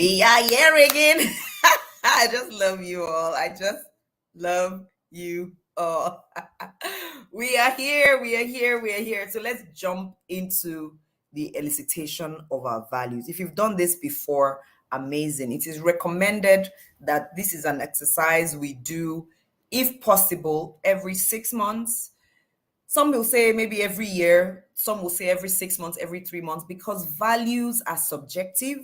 We are here again. I just love you all. I just love you all. We are here. We are here. We are here. So let's jump into the elicitation of our values. If you've done this before, amazing. It is recommended that this is an exercise we do, if possible, every 6 months. Some will say maybe every year, some will say every 6 months, every 3 months, because values are subjective,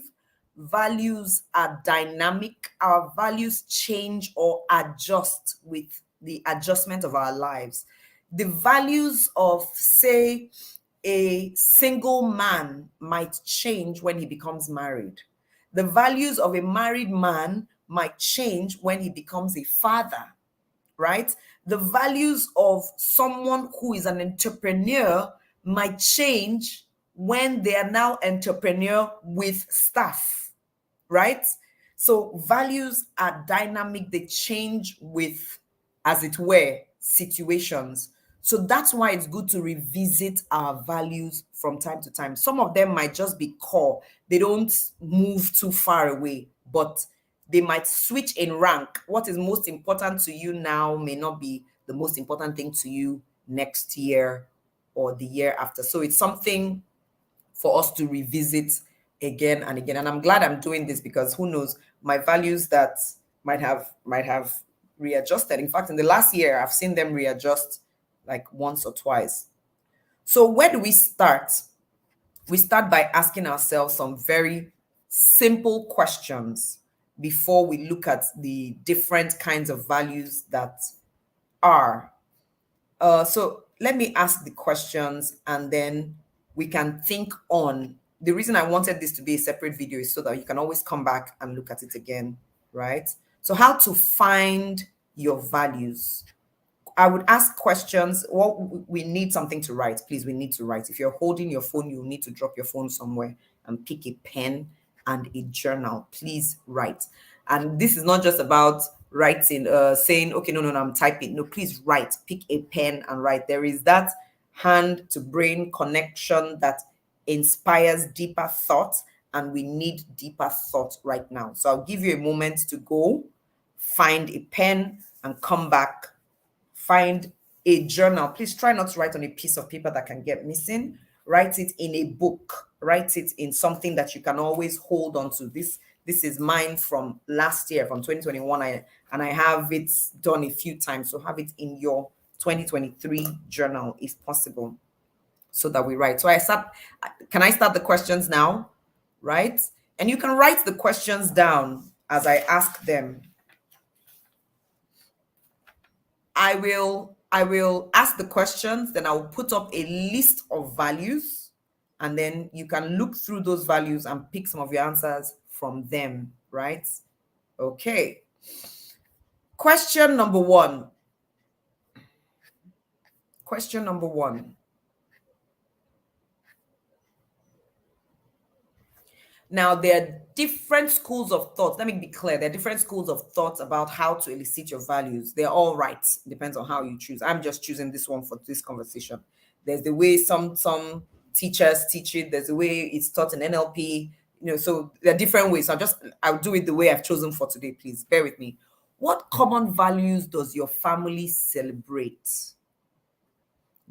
values are dynamic, our values change or adjust with the adjustment of our lives. The values of, say, a single man might change when he becomes married. The values of a married man might change when he becomes a father, right? The values of someone who is an entrepreneur might change when they are now entrepreneur with staff, right? So values are dynamic, they change with, as it were, situations. So that's why it's good to revisit our values from time to time. Some of them might just be core, they don't move too far away, but they might switch in rank. What is most important to you now may not be the most important thing to you next year or the year after. So it's something for us to revisit again and again. And I'm glad I'm doing this, because who knows, my values that might have readjusted. In fact, in the last year, I've seen them readjust like once or twice. So where do we start? We start by asking ourselves some very simple questions before we look at the different kinds of values that are. So let me ask the questions, and then we can think on. The reason I wanted this to be a separate video is so that you can always come back and look at it again, right? So how to find your values. I would ask questions. Well, we need something to write. Please, we need to write. If you're holding your phone, you'll need to drop your phone somewhere and pick a pen and a journal. Please write. And this is not just about writing, saying, okay, no, I'm typing. No, please write. Pick a pen and write. There is that hand to brain connection that inspires deeper thought, and we need deeper thought right now. So I'll give you a moment to go find a pen and come back. Find a journal. Please try not to write on a piece of paper that can get missing. Write it in a book. Write it in something that you can always hold on to. This is mine from last year, from 2021, and I have it done a few times. So have it in your 2023 journal if possible, so that we write. So can I start the questions now? Right? And you can write the questions down as I ask them. I will ask the questions, then I'll put up a list of values, and then you can look through those values and pick some of your answers from them, right? Okay. Question number one. Question number one. Now, there are different schools of thought. Let me be clear. There are different schools of thought about how to elicit your values. They're all right. Depends on how you choose. I'm just choosing this one for this conversation. There's the way some teachers teach it. There's the way it's taught in NLP. So there are different ways. So I'll do it the way I've chosen for today. Please bear with me. What common values does your family celebrate?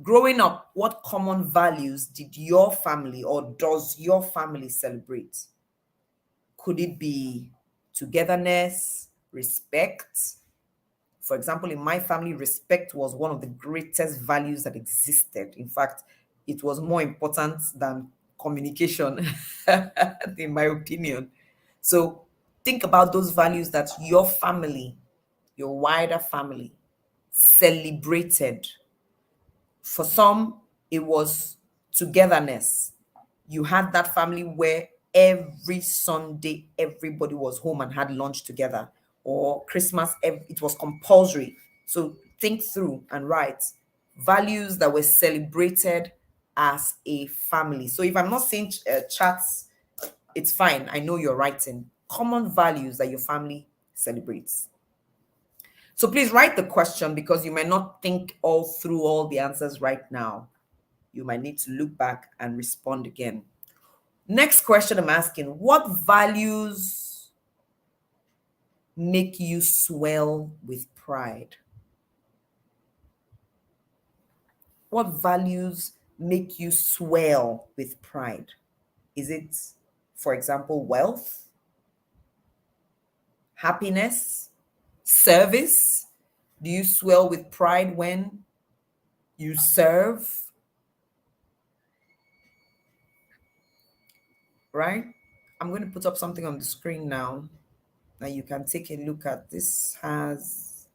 Growing up, what common values did your family or does your family celebrate? Could it be togetherness, respect? For example, in my family, respect was one of the greatest values that existed. In fact, it was more important than communication, in my opinion. So think about those values that your family, your wider family, celebrated. For some, it was togetherness. You had that family where every Sunday, everybody was home and had lunch together. Or Christmas, it was compulsory. So think through and write values that were celebrated as a family. So if I'm not seeing chats, it's fine. I know you're writing. Common values that your family celebrates. So please write the question, because you might not think all through all the answers right now. You might need to look back and respond again. Next question I'm asking, what values make you swell with pride? What values make you swell with pride? Is it, for example, wealth, happiness, service? Do you swell with pride when you serve? Right? I'm going to put up something on the screen now that you can take a look at. This has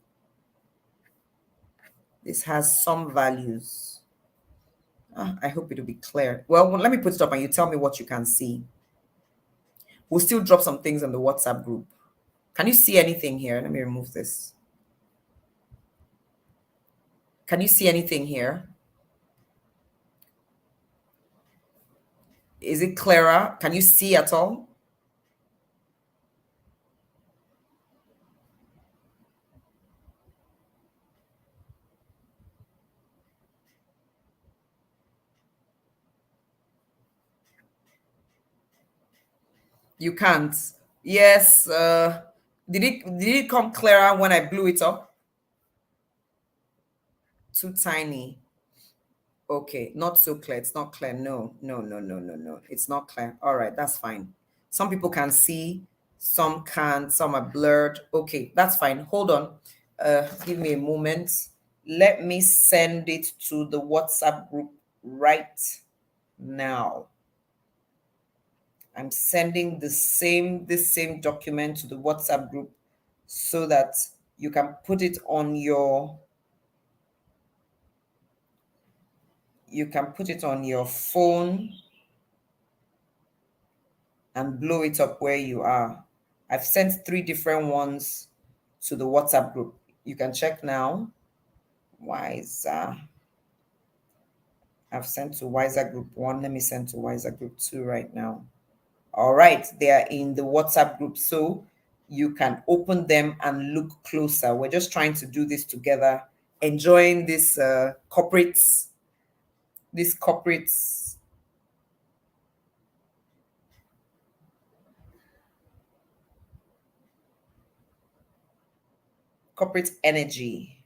some values. I hope it'll be clear. Well, let me put it up and you tell me what you can see. We'll still drop some things on the WhatsApp group. Can you see anything here? Let me remove this. Can you see anything here? Is it clearer? Can you see at all? You can't. Yes. Did it come clearer when I blew it up? Too tiny. Okay, not so clear. It's not clear. No, no, no, no, no, no. It's not clear. All right, that's fine. Some people can see, some can't, some are blurred. Okay, that's fine. Hold on. Give me a moment. Let me send it to the WhatsApp group right now. I'm sending this same document to the WhatsApp group so that you can put it on your phone and blow it up where you are. I've sent 3 different ones to the WhatsApp group. You can check now. Wiser. I've sent to Wiser Group 1. Let me send to Wiser Group 2 right now. All right, they are in the WhatsApp group, so you can open them and look closer. We're just trying to do this together, enjoying this corporate energy.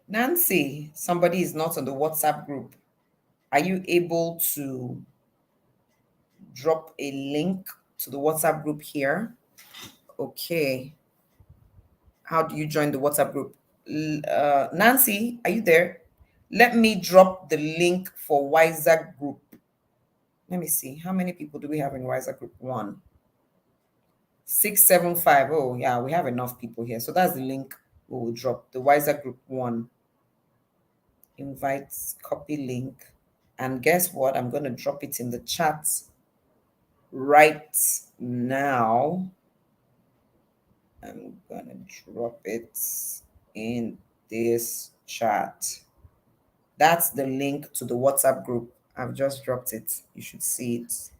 Nancy, somebody is not on the WhatsApp group. Are you able to drop a link to the WhatsApp group here? Okay. How do you join the WhatsApp group? Nancy, are you there? Let me drop the link for Wiser Group. Let me see. How many people do we have in Wiser Group 1? 675. Oh, yeah, we have enough people here. So that's the link we will drop. The Wiser Group 1. Invites, copy link. And guess what? I'm going to drop it in the chat right now. I'm going to drop it in this chat. That's the link to the WhatsApp group. I've just dropped it. You should see it.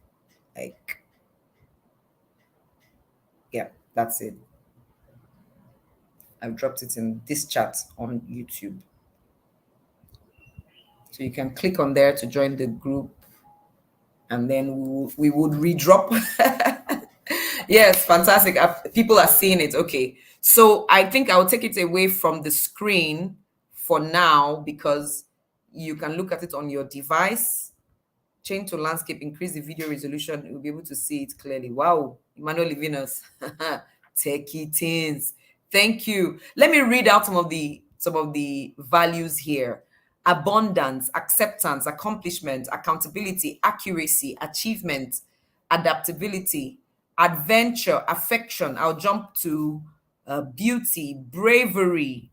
Like, yeah, that's it. I've dropped it in this chat on YouTube. So you can click on there to join the group, and then we would redrop. Yes, fantastic. People are seeing it. Okay. So I think I'll take it away from the screen for now because you can look at it on your device. Change to landscape, increase the video resolution. You'll be able to see it clearly. Wow, Emmanuel Livinus. Techie teens. Thank you. Let me read out some of the values here. Abundance, acceptance, accomplishment, accountability, accuracy, achievement, adaptability, adventure, affection. I'll jump to beauty, bravery,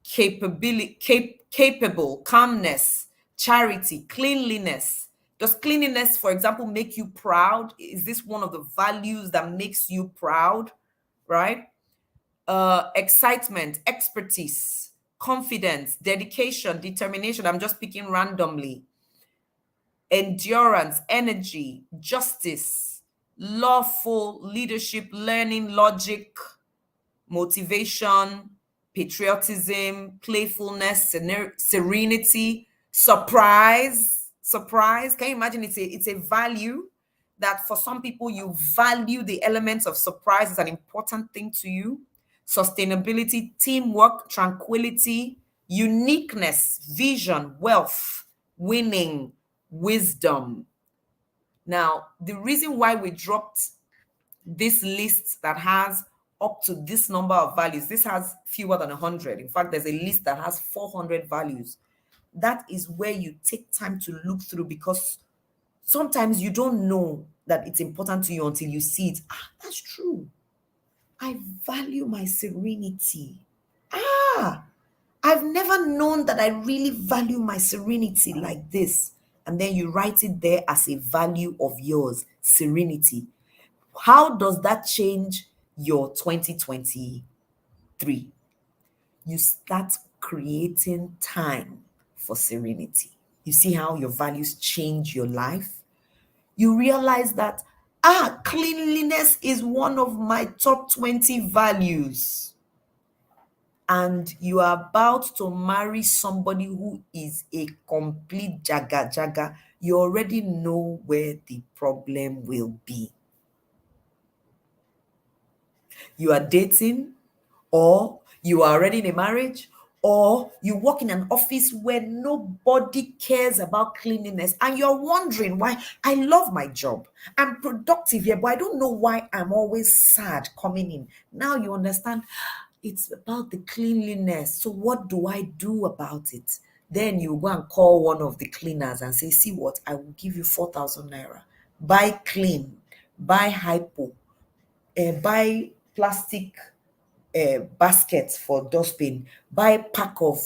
capable, calmness, charity, cleanliness. Does cleanliness, for example, make you proud? Is this one of the values that makes you proud? Right? Excitement, expertise, confidence, dedication, determination. I'm just picking randomly. Endurance, energy, justice, lawful, leadership, learning, logic, motivation, patriotism, playfulness, serenity, surprise. Can you imagine? It's a value. that for some people, you value the elements of surprise as an important thing to you. Sustainability, teamwork, tranquility, uniqueness, vision, wealth, winning, wisdom. Now, the reason why we dropped this list that has up to this number of values, this has fewer than 100. In fact, there's a list that has 400 values. That is where you take time to look through, because sometimes you don't know that it's important to you until you see it. Ah, that's true. I value my serenity. Ah, I've never known that I really value my serenity like this. And then you write it there as a value of yours, serenity. How does that change your 2023? You start creating time for serenity. You see how your values change your life? You realize that, cleanliness is one of my top 20 values. And you are about to marry somebody who is a complete jaga jaga. You already know where the problem will be. You are dating, or you are already in a marriage, or you work in an office where nobody cares about cleanliness, and you're wondering why. I love my job, I'm productive here, but I don't know why I'm always sad coming in. Now you understand, it's about the cleanliness. So what do I do about it? Then you go and call one of the cleaners and say, see what, I will give you 4,000 naira. Buy clean, buy hypo, buy plastic basket for dustbin, buy pack of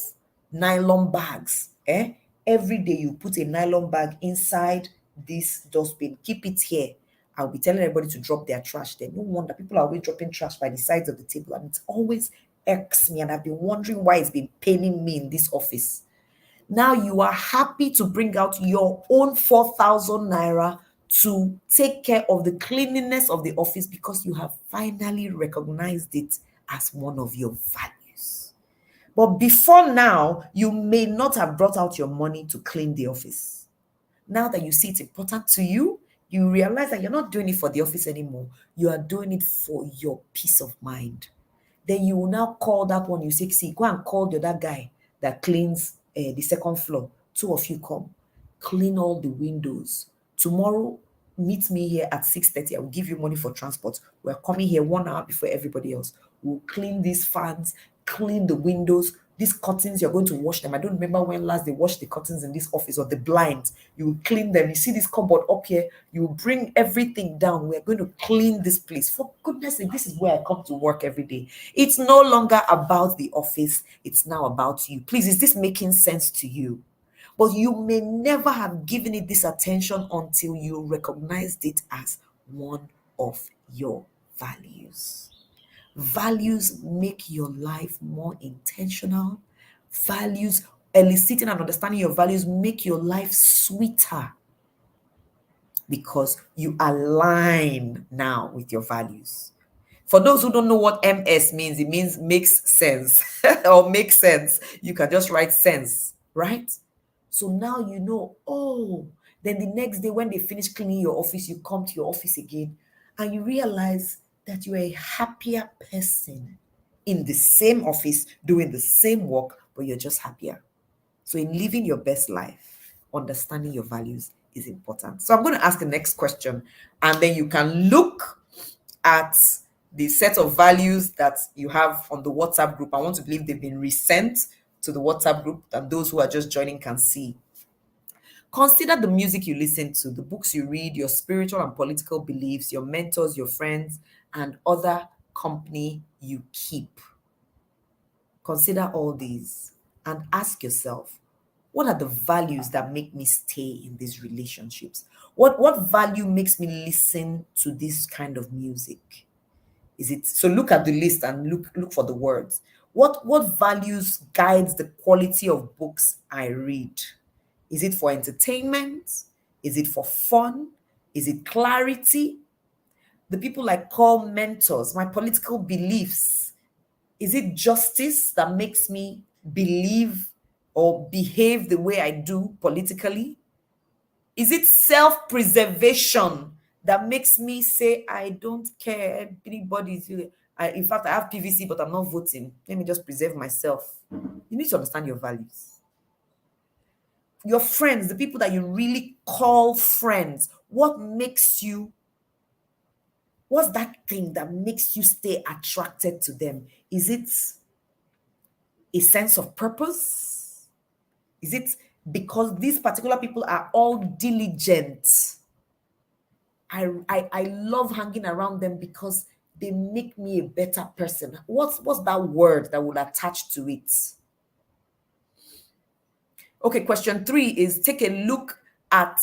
nylon bags. Every day you put a nylon bag inside this dustbin. Keep it here. I'll be telling everybody to drop their trash there. No wonder people are always dropping trash by the sides of the table, and it always irks me. And I've been wondering why it's been paining me in this office. Now you are happy to bring out your own 4,000 naira to take care of the cleanliness of the office, because you have finally recognized it as one of your values. But before now, you may not have brought out your money to clean the office. Now that you see it's important to you, you realize that you're not doing it for the office anymore. You are doing it for your peace of mind. Then you will now call that one. You say, see, go and call the other guy that cleans the second floor. Two of you come, clean all the windows. Tomorrow, meet me here at 6:30. I will give you money for transport. We're coming here 1 hour before everybody else. We'll clean these fans, clean the windows. These curtains, you're going to wash them. I don't remember when last they washed the curtains in this office, or the blinds. You will clean them. You see this cupboard up here, you will bring everything down. We're going to clean this place. For goodness sake, this is where I come to work every day. It's no longer about the office. It's now about you. Please, is this making sense to you? But you may never have given it this attention until you recognized it as one of your values. Values make your life more intentional. Values, eliciting and understanding your values, make your life sweeter, because you align now with your values. For those who don't know what MS means, it means makes sense or makes sense. You can just write sense, right? So now you know, oh, then the next day when they finish cleaning your office, you come to your office again and you realize that you're a happier person in the same office, doing the same work, but you're just happier. So in living your best life, understanding your values is important. So I'm going to ask the next question, and then you can look at the set of values that you have on the WhatsApp group. I want to believe they've been resent to the WhatsApp group, and those who are just joining can see. Consider the music you listen to, the books you read, your spiritual and political beliefs, your mentors, your friends, and other company you keep. Consider all these and ask yourself, what are the values that make me stay in these relationships? What value makes me listen to this kind of music? Is it so? Look at the list and look for the words. What values guides the quality of books I read? Is it for entertainment? Is it for fun? Is it clarity? The people I call mentors, my political beliefs. Is it justice that makes me believe or behave the way I do politically? Is it self-preservation that makes me say, I don't care anybody's. In fact, I have PVC, but I'm not voting. Let me just preserve myself. You need to understand your values. Your friends, the people that you really call friends, what's that thing that makes you stay attracted to them? Is it a sense of purpose? Is it because these particular people are all diligent? I love hanging around them because they make me a better person. What's that word that will attach to it? Okay, question 3 is take a look at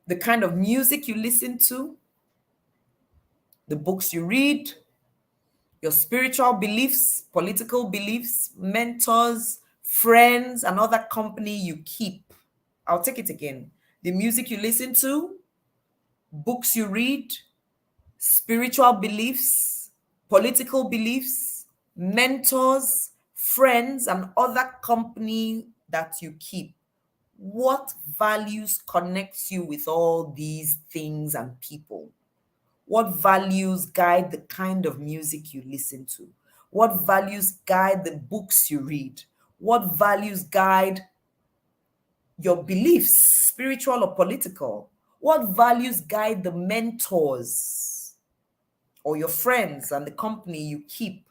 the kind of music you listen to, the books you read, your spiritual beliefs, political beliefs, mentors, friends, and other company you keep. I'll take it again. The music you listen to, books you read, spiritual beliefs, political beliefs, mentors, friends, and other company that you keep. What values connects you with all these things and people? What values guide the kind of music you listen to? What values guide the books you read? What values guide your beliefs, spiritual or political? What values guide the mentors or your friends and the company you keep?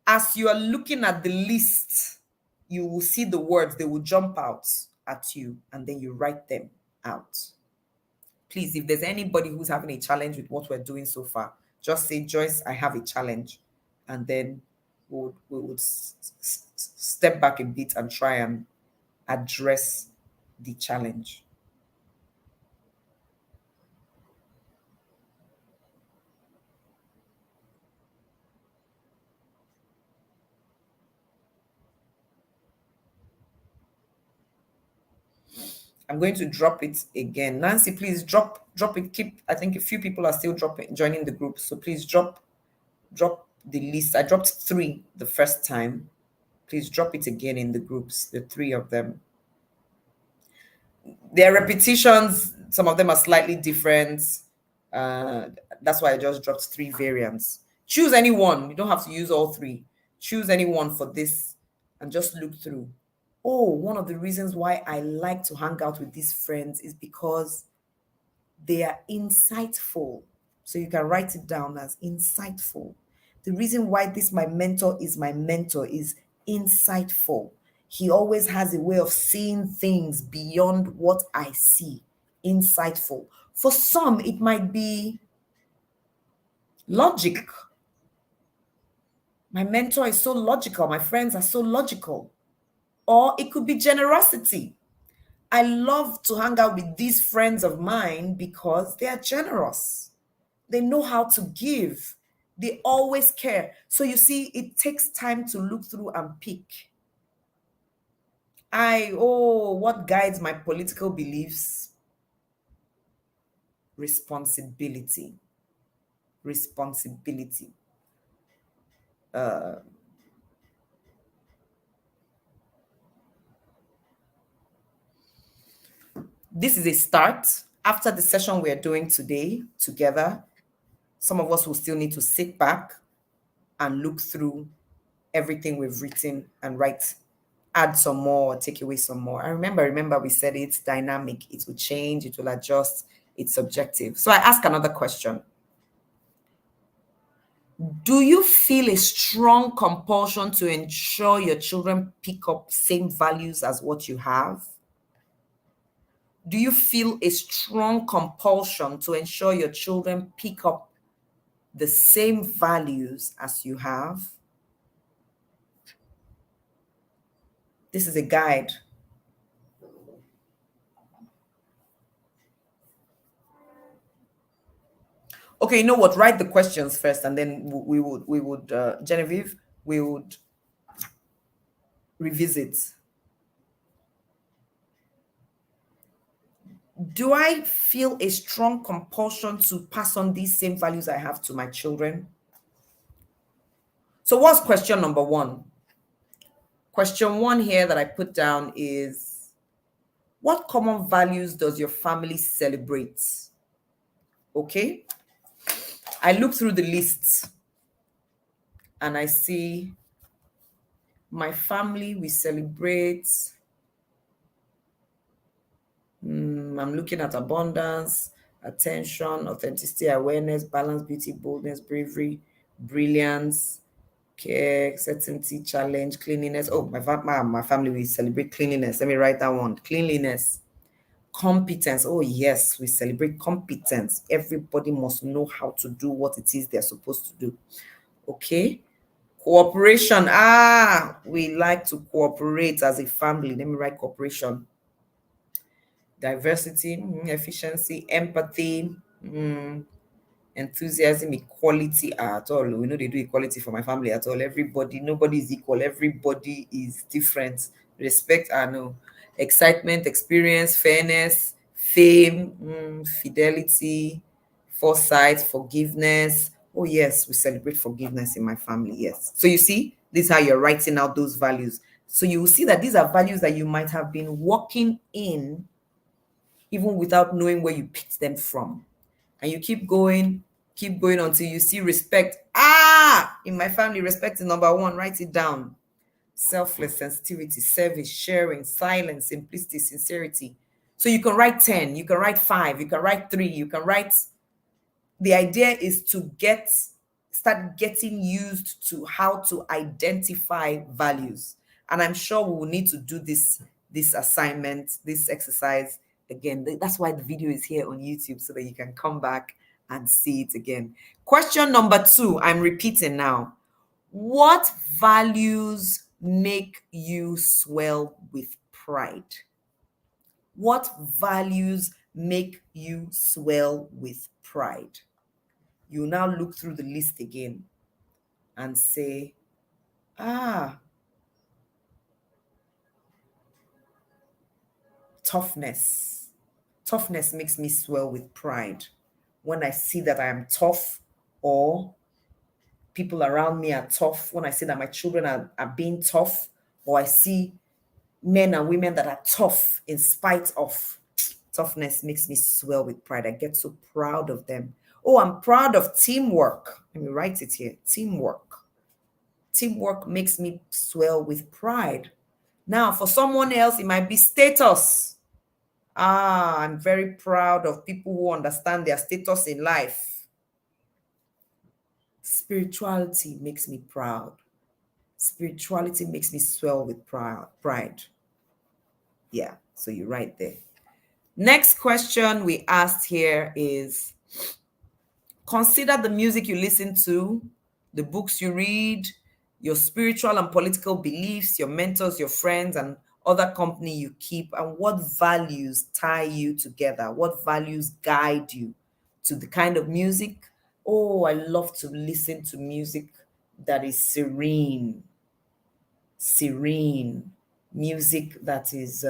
As you are looking at the list, you will see the words, they will jump out at you, and then you write them out. Please, if there's anybody who's having a challenge with what we're doing so far, just say, Joyce, I have a challenge. And then we would step back a bit and try and address the challenge. I'm going to drop it again. Nancy, please drop it. I think a few people are still joining the group. So please drop the list. I dropped 3 the first time. Please drop it again in the groups, the 3 of them. Their repetitions, some of them are slightly different. That's why I just dropped 3 variants. Choose any one. You don't have to use all 3. Choose any one for this and just look through. Oh, one of the reasons why I like to hang out with these friends is because they are insightful. So you can write it down as insightful. The reason why my mentor is insightful. He always has a way of seeing things beyond what I see. Insightful. For some, it might be logic. My mentor is so logical. My friends are so logical. Or it could be generosity. I love to hang out with these friends of mine because they are generous. They know how to give. They always care. So you see, it takes time to look through and pick. What guides my political beliefs? Responsibility. Responsibility. This is a start. After the session we are doing today together, some of us will still need to sit back and look through everything we've written and add some more, take away some more. And remember we said it's dynamic. It will change, it will adjust, it's subjective. So I ask another question. Do you feel a strong compulsion to ensure your children pick up same values as what you have? Do you feel a strong compulsion to ensure your children pick up the same values as you have? This is a guide. Okay, you know what? Write the questions first, and then we would Genevieve, we would revisit. Do I feel a strong compulsion to pass on these same values I have to my children? So what's question number 1? Question 1 here that I put down is, what common values does your family celebrate? Okay, I look through the lists and I see my family, we celebrate. I'm looking at abundance, attention, authenticity, awareness, balance, beauty, boldness, bravery, brilliance, care, certainty, challenge, cleanliness. Oh, my family, we celebrate cleanliness. Let me write that one. Cleanliness, competence. Oh, yes, we celebrate competence. Everybody must know how to do what it is they're supposed to do. Okay. Cooperation. Ah, we like to cooperate as a family. Let me write cooperation. Diversity, efficiency, empathy, enthusiasm, equality at all. We know they do equality for my family at all. Everybody, nobody is equal. Everybody is different. Respect, I know. Excitement, experience, fairness, fame, fidelity, foresight, forgiveness. Oh, yes, we celebrate forgiveness in my family. Yes. So you see, this is how you're writing out those values. So you will see that these are values that you might have been working in even without knowing where you picked them from. And you keep going until you see respect. Ah, in my family, respect is number one. Write it down. Selfless, sensitivity, service, sharing, silence, simplicity, sincerity. So you can write 10, you can write 5, you can write 3, you can write. The idea is to start getting used to how to identify values. And I'm sure we will need to do this assignment, this exercise again. That's why the video is here on YouTube, so that you can come back and see it again. Question number 2, I'm repeating now. What values make you swell with pride? What values make you swell with pride? You now look through the list again and say, ah, toughness. Toughness makes me swell with pride. When I see that I am tough, or people around me are tough, when I see that my children are being tough, or I see men and women that are tough in spite of, toughness makes me swell with pride. I get so proud of them. Oh, I'm proud of teamwork. Let me write it here. Teamwork. Teamwork makes me swell with pride. Now, for someone else, it might be status. Ah, I'm very proud of people who understand their status in life. Spirituality makes me proud. Spirituality makes me swell with pride. Yeah, so you're right there. Next question we asked here is, consider the music you listen to, the books you read, your spiritual and political beliefs, your mentors, your friends, and other company you keep, and what values tie you together. What values guide you to the kind of music? Oh, I love to listen to music that is serene, serene music that is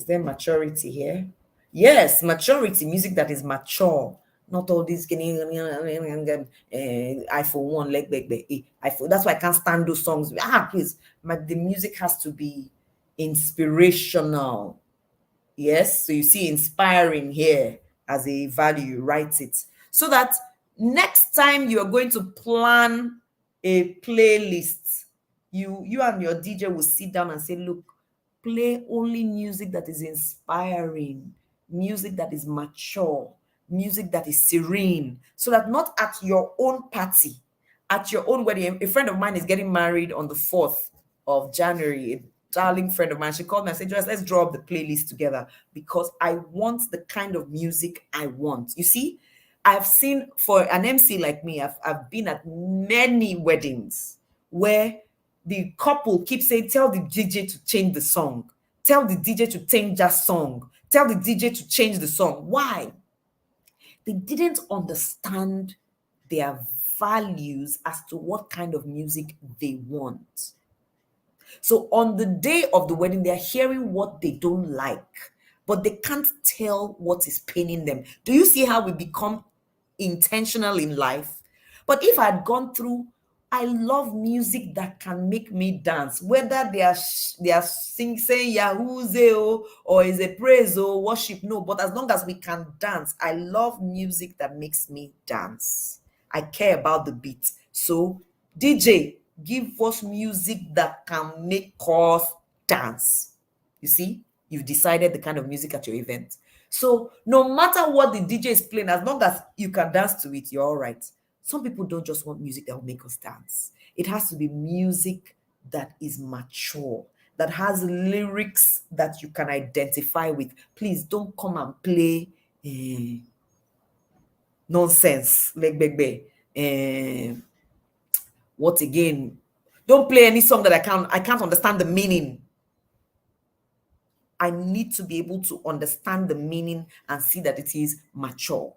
there maturity here? Yes, maturity, music that is mature. Not all this getting iPhone one leg back iPhone. That's why I can't stand those songs. Ah, please. The music has to be inspirational. Yes, so you see inspiring here as a value, write it. So that next time you are going to plan a playlist, you and your DJ will sit down and say, look, play only music that is inspiring, music that is mature, music that is serene, so that not at your own party, at your own wedding. A friend of mine is getting married on the 4th of January. A darling friend of mine, she called me and said, Joyce, let's draw up the playlist together because I want the kind of music I want. You see, I've seen, for an MC like me, I've been at many weddings where the couple keeps saying, tell the DJ to change the song. Tell the DJ to change that song. Tell the DJ to change the song. Why? They didn't understand their values as to what kind of music they want. So on the day of the wedding, they're hearing what they don't like, but they can't tell what is paining them. Do you see how we become intentional in life? But if I had gone through I love music that can make me dance, whether they are saying Yahoo or is a praise or worship. No, but as long as we can dance, I love music that makes me dance. I care about the beat. So, DJ, give us music that can make us dance. You see, you've decided the kind of music at your event. So, no matter what the DJ is playing, as long as you can dance to it, you're all right. Some people don't just want music that will make us dance. It has to be music that is mature, that has lyrics that you can identify with. Please don't come and play nonsense, like bebe. What again? Don't play any song that I can't understand the meaning. I need to be able to understand the meaning and see that it is mature.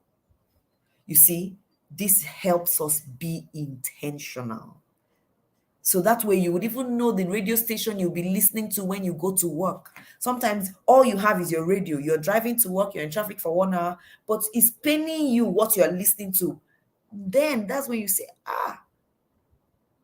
You see, this helps us be intentional. So that way you would even know the radio station you'll be listening to when you go to work. Sometimes all you have is your radio. You're driving to work, you're in traffic for 1 hour, but it's paining you what you're listening to. Then that's when you say,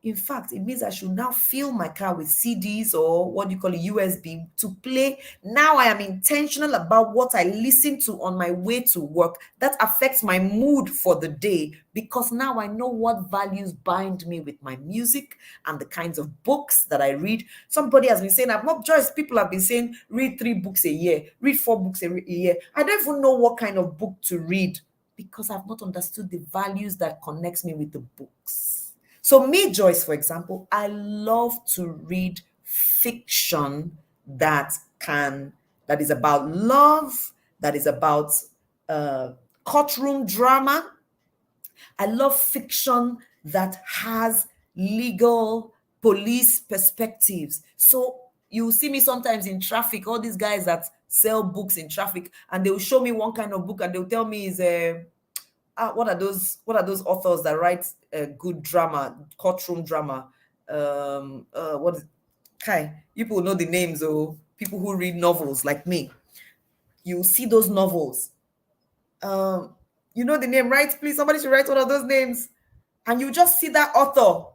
in fact, it means I should now fill my car with CDs or what do you call it, USB to play. Now I am intentional about what I listen to on my way to work. That affects my mood for the day because now I know what values bind me with my music and the kinds of books that I read. Somebody has been saying, I've not Joyce, people have been saying, read 3 books a year, read 4 books a year. I don't even know what kind of book to read because I've not understood the values that connects me with the books. So me, Joyce, for example, I love to read fiction that is about love, that is about courtroom drama. I love fiction that has legal police perspectives. So you see me sometimes in traffic, all these guys that sell books in traffic, and they will show me one kind of book and they'll tell me is what are those authors that write good drama, courtroom drama? What is Kai? People know the names, or people who read novels like me. You see those novels. You know the name, right? Please, somebody should write one of those names. And you just see that author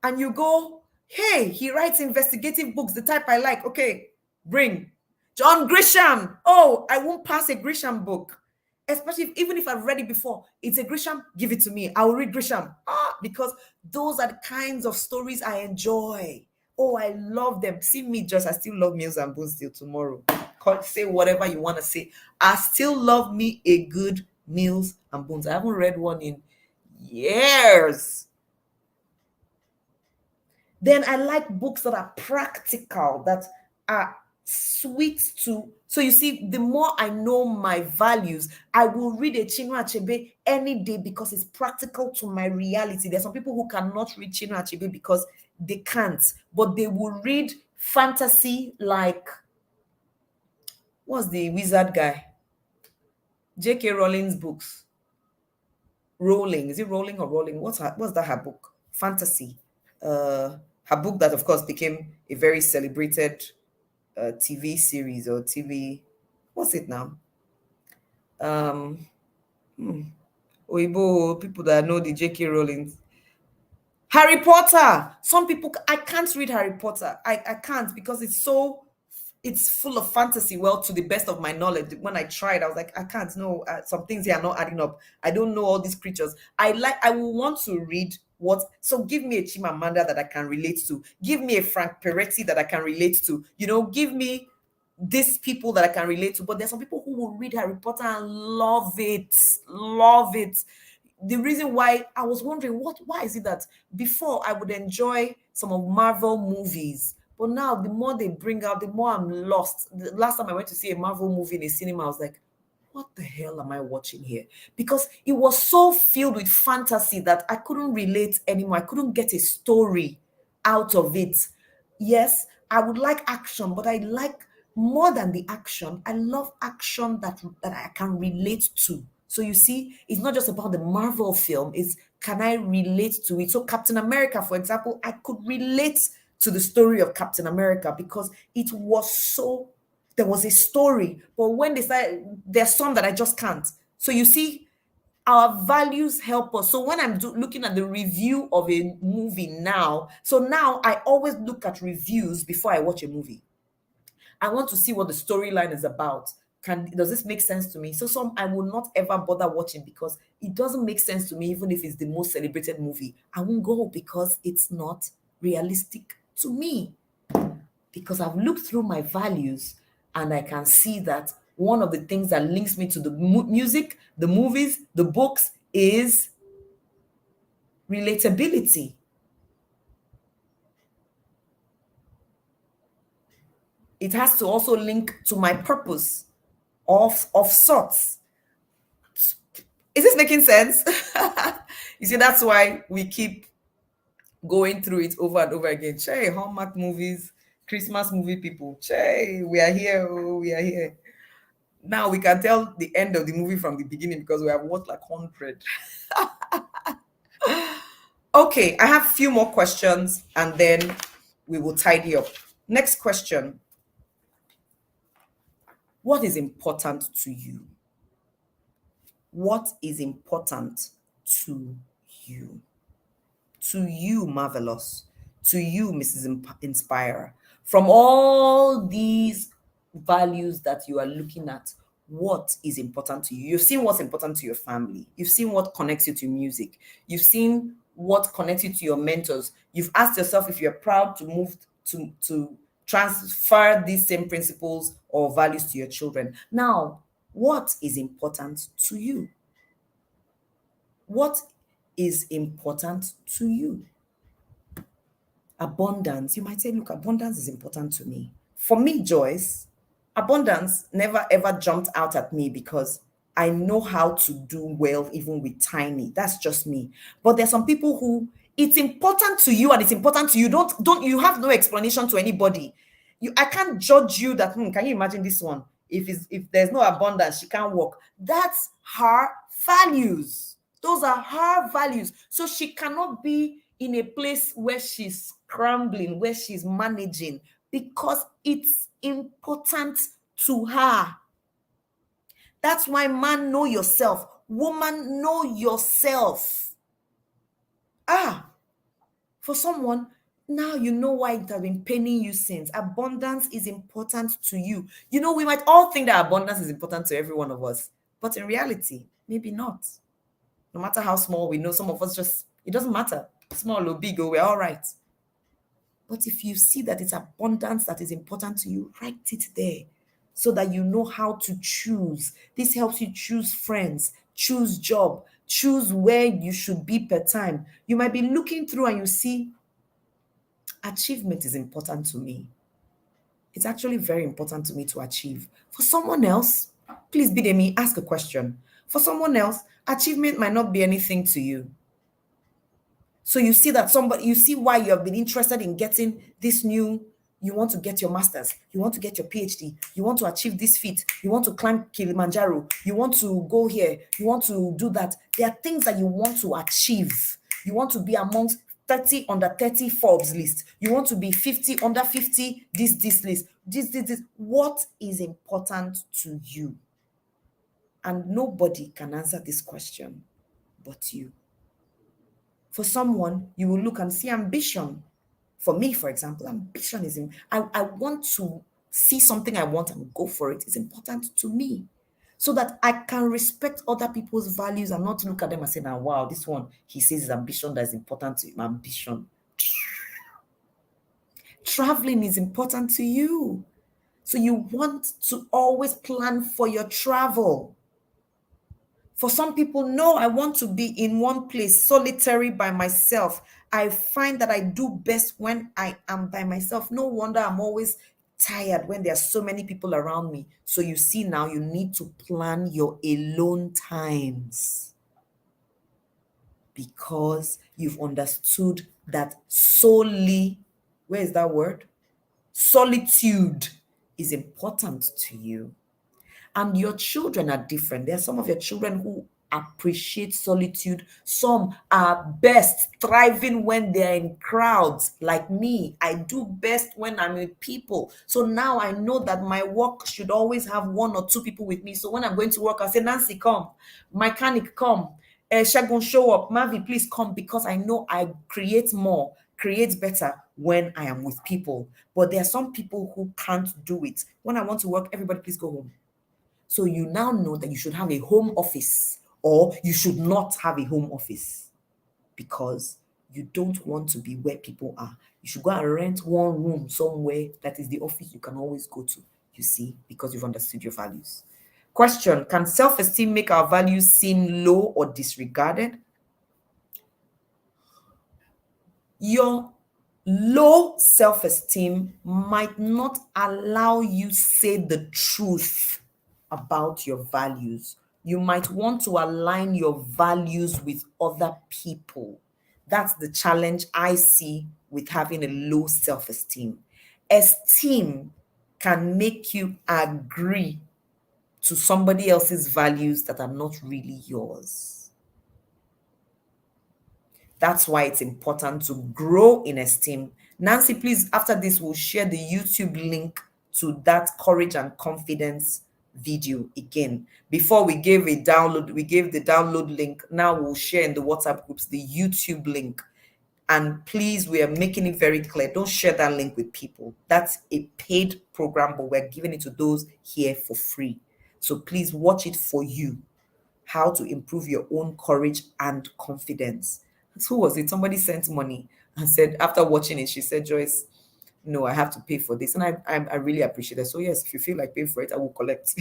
and you go, hey, he writes investigative books, the type I like. Okay, bring John Grisham. Oh, I won't pass a Grisham book. Especially even if I've read it before, it's a Grisham, give it to me. I will read Grisham. Because those are the kinds of stories I enjoy. Oh, I love them. See me, just I still love Meals and Bones till tomorrow. Say whatever you want to say. I still love me a good Meals and Bones. I haven't read one in years. Then I like books that are practical, that are sweet to. So you see, the more I know my values, I will read a Chinua Achebe any day because it's practical to my reality. There's some people who cannot read Chinua Achebe because they can't, but they will read fantasy like, what's the wizard guy? J.K. Rowling's books. Rowling, is it Rowling or Rowling? What's that her book? Fantasy. Her book that of course became a very celebrated TV series or TV. What's it now? Oibo people that know the J.K. Rowling. Harry Potter. Some people, I can't read Harry Potter. I can't because it's full of fantasy. Well, to the best of my knowledge, when I tried, I was like, I can't. No, some things here are not adding up. I don't know all these creatures. I will want to read what. So give me a Chimamanda that I can relate to. Give me a Frank Peretti that I can relate to. Give me these people that I can relate to. But there's some people who will read Harry Potter and love it, love it. The reason why I was wondering why is it that before I would enjoy some of Marvel movies, but now the more they bring out, the more I'm lost. The last time I went to see a Marvel movie in a cinema, I was like, what the hell am I watching here? Because it was so filled with fantasy that I couldn't relate anymore. I couldn't get a story out of it. Yes, I would like action, but I like more than the action. I love action that I can relate to. So you see, it's not just about the Marvel film, it's can I relate to it? So Captain America, for example, I could relate to the story of Captain America because it was so, there was a story. But when they started, there's some that I just can't. So you see, our values help us. So when I'm looking at the review of a movie now, so now I always look at reviews before I watch a movie. I want to see what the storyline is about. Does this make sense to me? So some I will not ever bother watching because it doesn't make sense to me, even if it's the most celebrated movie. I won't go because it's not realistic to me. Because I've looked through my values and I can see that one of the things that links me to the music, the movies, the books is relatability. It has to also link to my purpose of sorts. Is this making sense? You see, that's why we keep going through it over and over again. Che, Hallmark movies, Christmas movie people. Che, we are here. Oh, we are here. Now we can tell the end of the movie from the beginning because we have watched like 100. Okay, I have a few more questions and then we will tidy up. Next question. What is important to you? What is important to you? To you, Marvelous. To you, Mrs. Inspirer. From all these values that you are looking at, what is important to you? You've seen what's important to your family. You've seen what connects you to music. You've seen what connects you to your mentors. You've asked yourself if you're proud to move to transfer these same principles or values to your children. Now, what is important to you? What is important to you? Abundance. You might say, look, abundance is important to me. For me, Joyce, abundance never ever jumped out at me because I know how to do well even with tiny. That's just me. But there's some people who it's important to you and it's important to you. Don't you have no explanation to anybody. I can't judge you that can you imagine this one? If there's no abundance, she can't work. That's her values. Those are her values. So she cannot be in a place where she's scrambling, where she's managing, because it's important to her. That's why, man, know yourself. Woman, know yourself. For someone, now you know why it has been paining you since. Abundance is important to you. You know, we might all think that abundance is important to every one of us, but in reality, maybe not. No matter how small, we know some of us just, it doesn't matter. Small or big, we're all right. But if you see that it's abundance that is important to you, write it there so that you know how to choose. This helps you choose friends, choose job, choose where you should be per time. You might be looking through and you see achievement is important to me. It's actually very important to me to achieve. For someone else, please bid me ask a question. For someone else, achievement might not be anything to you. So you see that you see why you have been interested in getting this new, you want to get your master's, you want to get your PhD, you want to achieve this feat, you want to climb Kilimanjaro, you want to go here, you want to do that. There are things that you want to achieve. You want to be amongst 30 under 30 Forbes list. You want to be 50 under 50 this list. This. What is important to you? And nobody can answer this question but you. For someone, you will look and see ambition. For me, for example, ambition is, I want to see something I want and go for it. It's important to me so that I can respect other people's values and not look at them and say, now, wow, this one, he says his ambition that is important to him. Ambition. Traveling is important to you. So you want to always plan for your travel. For some people, no, I want to be in one place, solitary by myself. I find that I do best when I am by myself. No wonder I'm always tired when there are so many people around me. So you see now, you need to plan your alone times because you've understood that where is that word? Solitude is important to you. And your children are different. There are some of your children who appreciate solitude. Some are best thriving when they're in crowds. Like me, I do best when I'm with people. So now I know that my work should always have one or two people with me. So when I'm going to work, I say, Nancy, come. Mechanic, come. Shagun, show up. Mavi, please come because I know I create more, create better when I am with people. But there are some people who can't do it. When I want to work, everybody please go home. So you now know that you should have a home office or you should not have a home office because you don't want to be where people are. You should go and rent one room somewhere that is the office you can always go to, you see, because you've understood your values. Question: can self-esteem make our values seem low or disregarded? Your low self-esteem might not allow you say the truth about your values. You might want to align your values with other people. That's the challenge I see with having a low self-esteem. Esteem can make you agree to somebody else's values that are not really yours. That's why it's important to grow in esteem. Nancy, please, after this, we'll share the YouTube link to that courage and confidence video again. Before we gave a download, we gave the download link. Now we'll share in the WhatsApp groups the YouTube link. And please, we are making it very clear. Don't share that link with people. That's a paid program, but we're giving it to those here for free. So please watch it for you. How to improve your own courage and confidence. Who was it? Somebody sent money and said, after watching it, she said, Joyce, no, I have to pay for this. And I really appreciate it. So yes, if you feel like paying for it, I will collect.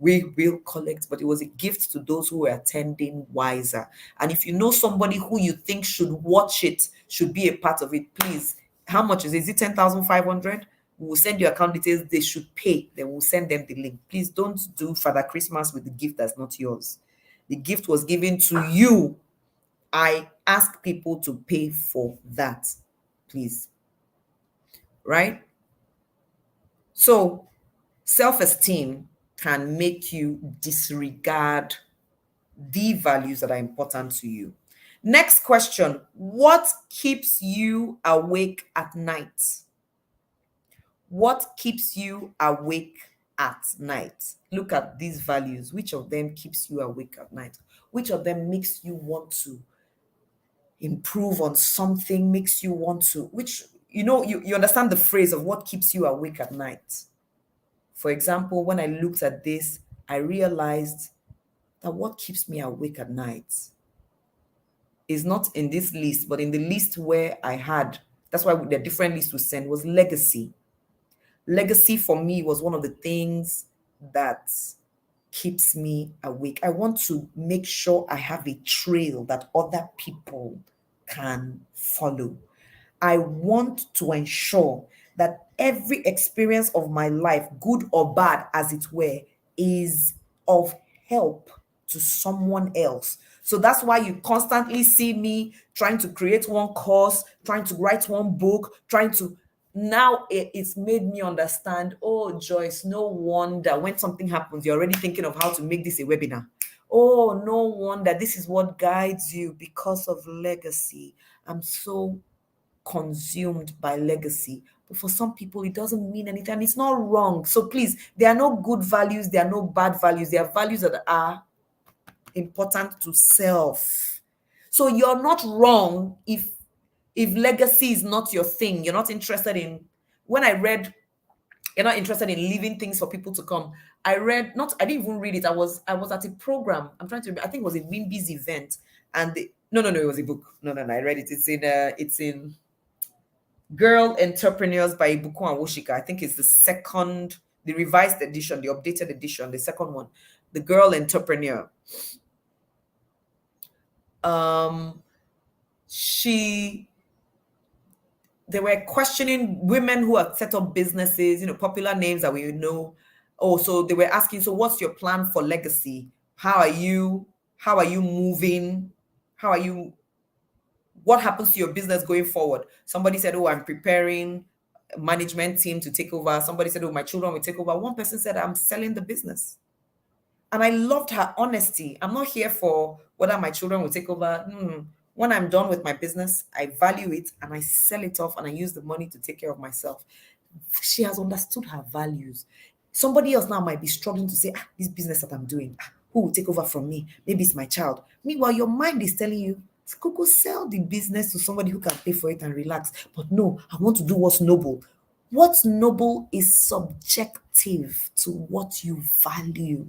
We will collect. But it was a gift to those who were attending wiser. And if you know somebody who you think should watch it, should be a part of it, please, how much is it? Is it 10,500? We'll send you account details. They should pay. Then we'll send them the link. Please don't do Father Christmas with the gift that's not yours. The gift was given to you. I ask people to pay for that, please. Right? So, self-esteem can make you disregard the values that are important to you. Next question: what keeps you awake at night? What keeps you awake at night? Look at these values. Which of them keeps you awake at night? Which of them makes you want to improve on something, makes you want to, which, you understand the phrase of what keeps you awake at night. For example, when I looked at this, I realized that what keeps me awake at night is not in this list, but in the list where I had, that's why the different lists we send, was legacy. Legacy for me was one of the things that keeps me awake. I want to make sure I have a trail that other people can follow. I want to ensure that every experience of my life, good or bad as it were, is of help to someone else. So that's why you constantly see me trying to create one course, trying to write one book, now it's made me understand, oh, Joyce, no wonder when something happens, you're already thinking of how to make this a webinar. Oh, no wonder this is what guides you, because of legacy. I'm so consumed by legacy. But for some people, it doesn't mean anything. And it's not wrong. So please, there are no good values. There are no bad values. There are values that are important to self. So you're not wrong if legacy is not your thing. You're not interested in, when I read, you're not interested in leaving things for people to come. I didn't even read it. I was at a program. I think it was a Wimby's event. And no, it was a book. No, I read it. It's in Girl Entrepreneurs by Ibuku and Woshika. I think it's the revised edition, the updated edition, the second one. The Girl Entrepreneur. They were questioning women who have set up businesses, popular names that we know. Oh, so they were asking, so what's your plan for legacy? How are you moving? What happens to your business going forward? Somebody said, oh, I'm preparing a management team to take over. Somebody said, oh, my children will take over. One person said, I'm selling the business. And I loved her honesty. I'm not here for whether my children will take over. When I'm done with my business, I value it and I sell it off and I use the money to take care of myself. She has understood her values. Somebody else now might be struggling to say, this business that I'm doing, Who will take over from me? Maybe it's my child. Meanwhile, your mind is telling you, Coco, sell the business to somebody who can pay for it and relax. But no, I want to do what's noble. What's noble is subjective to what you value.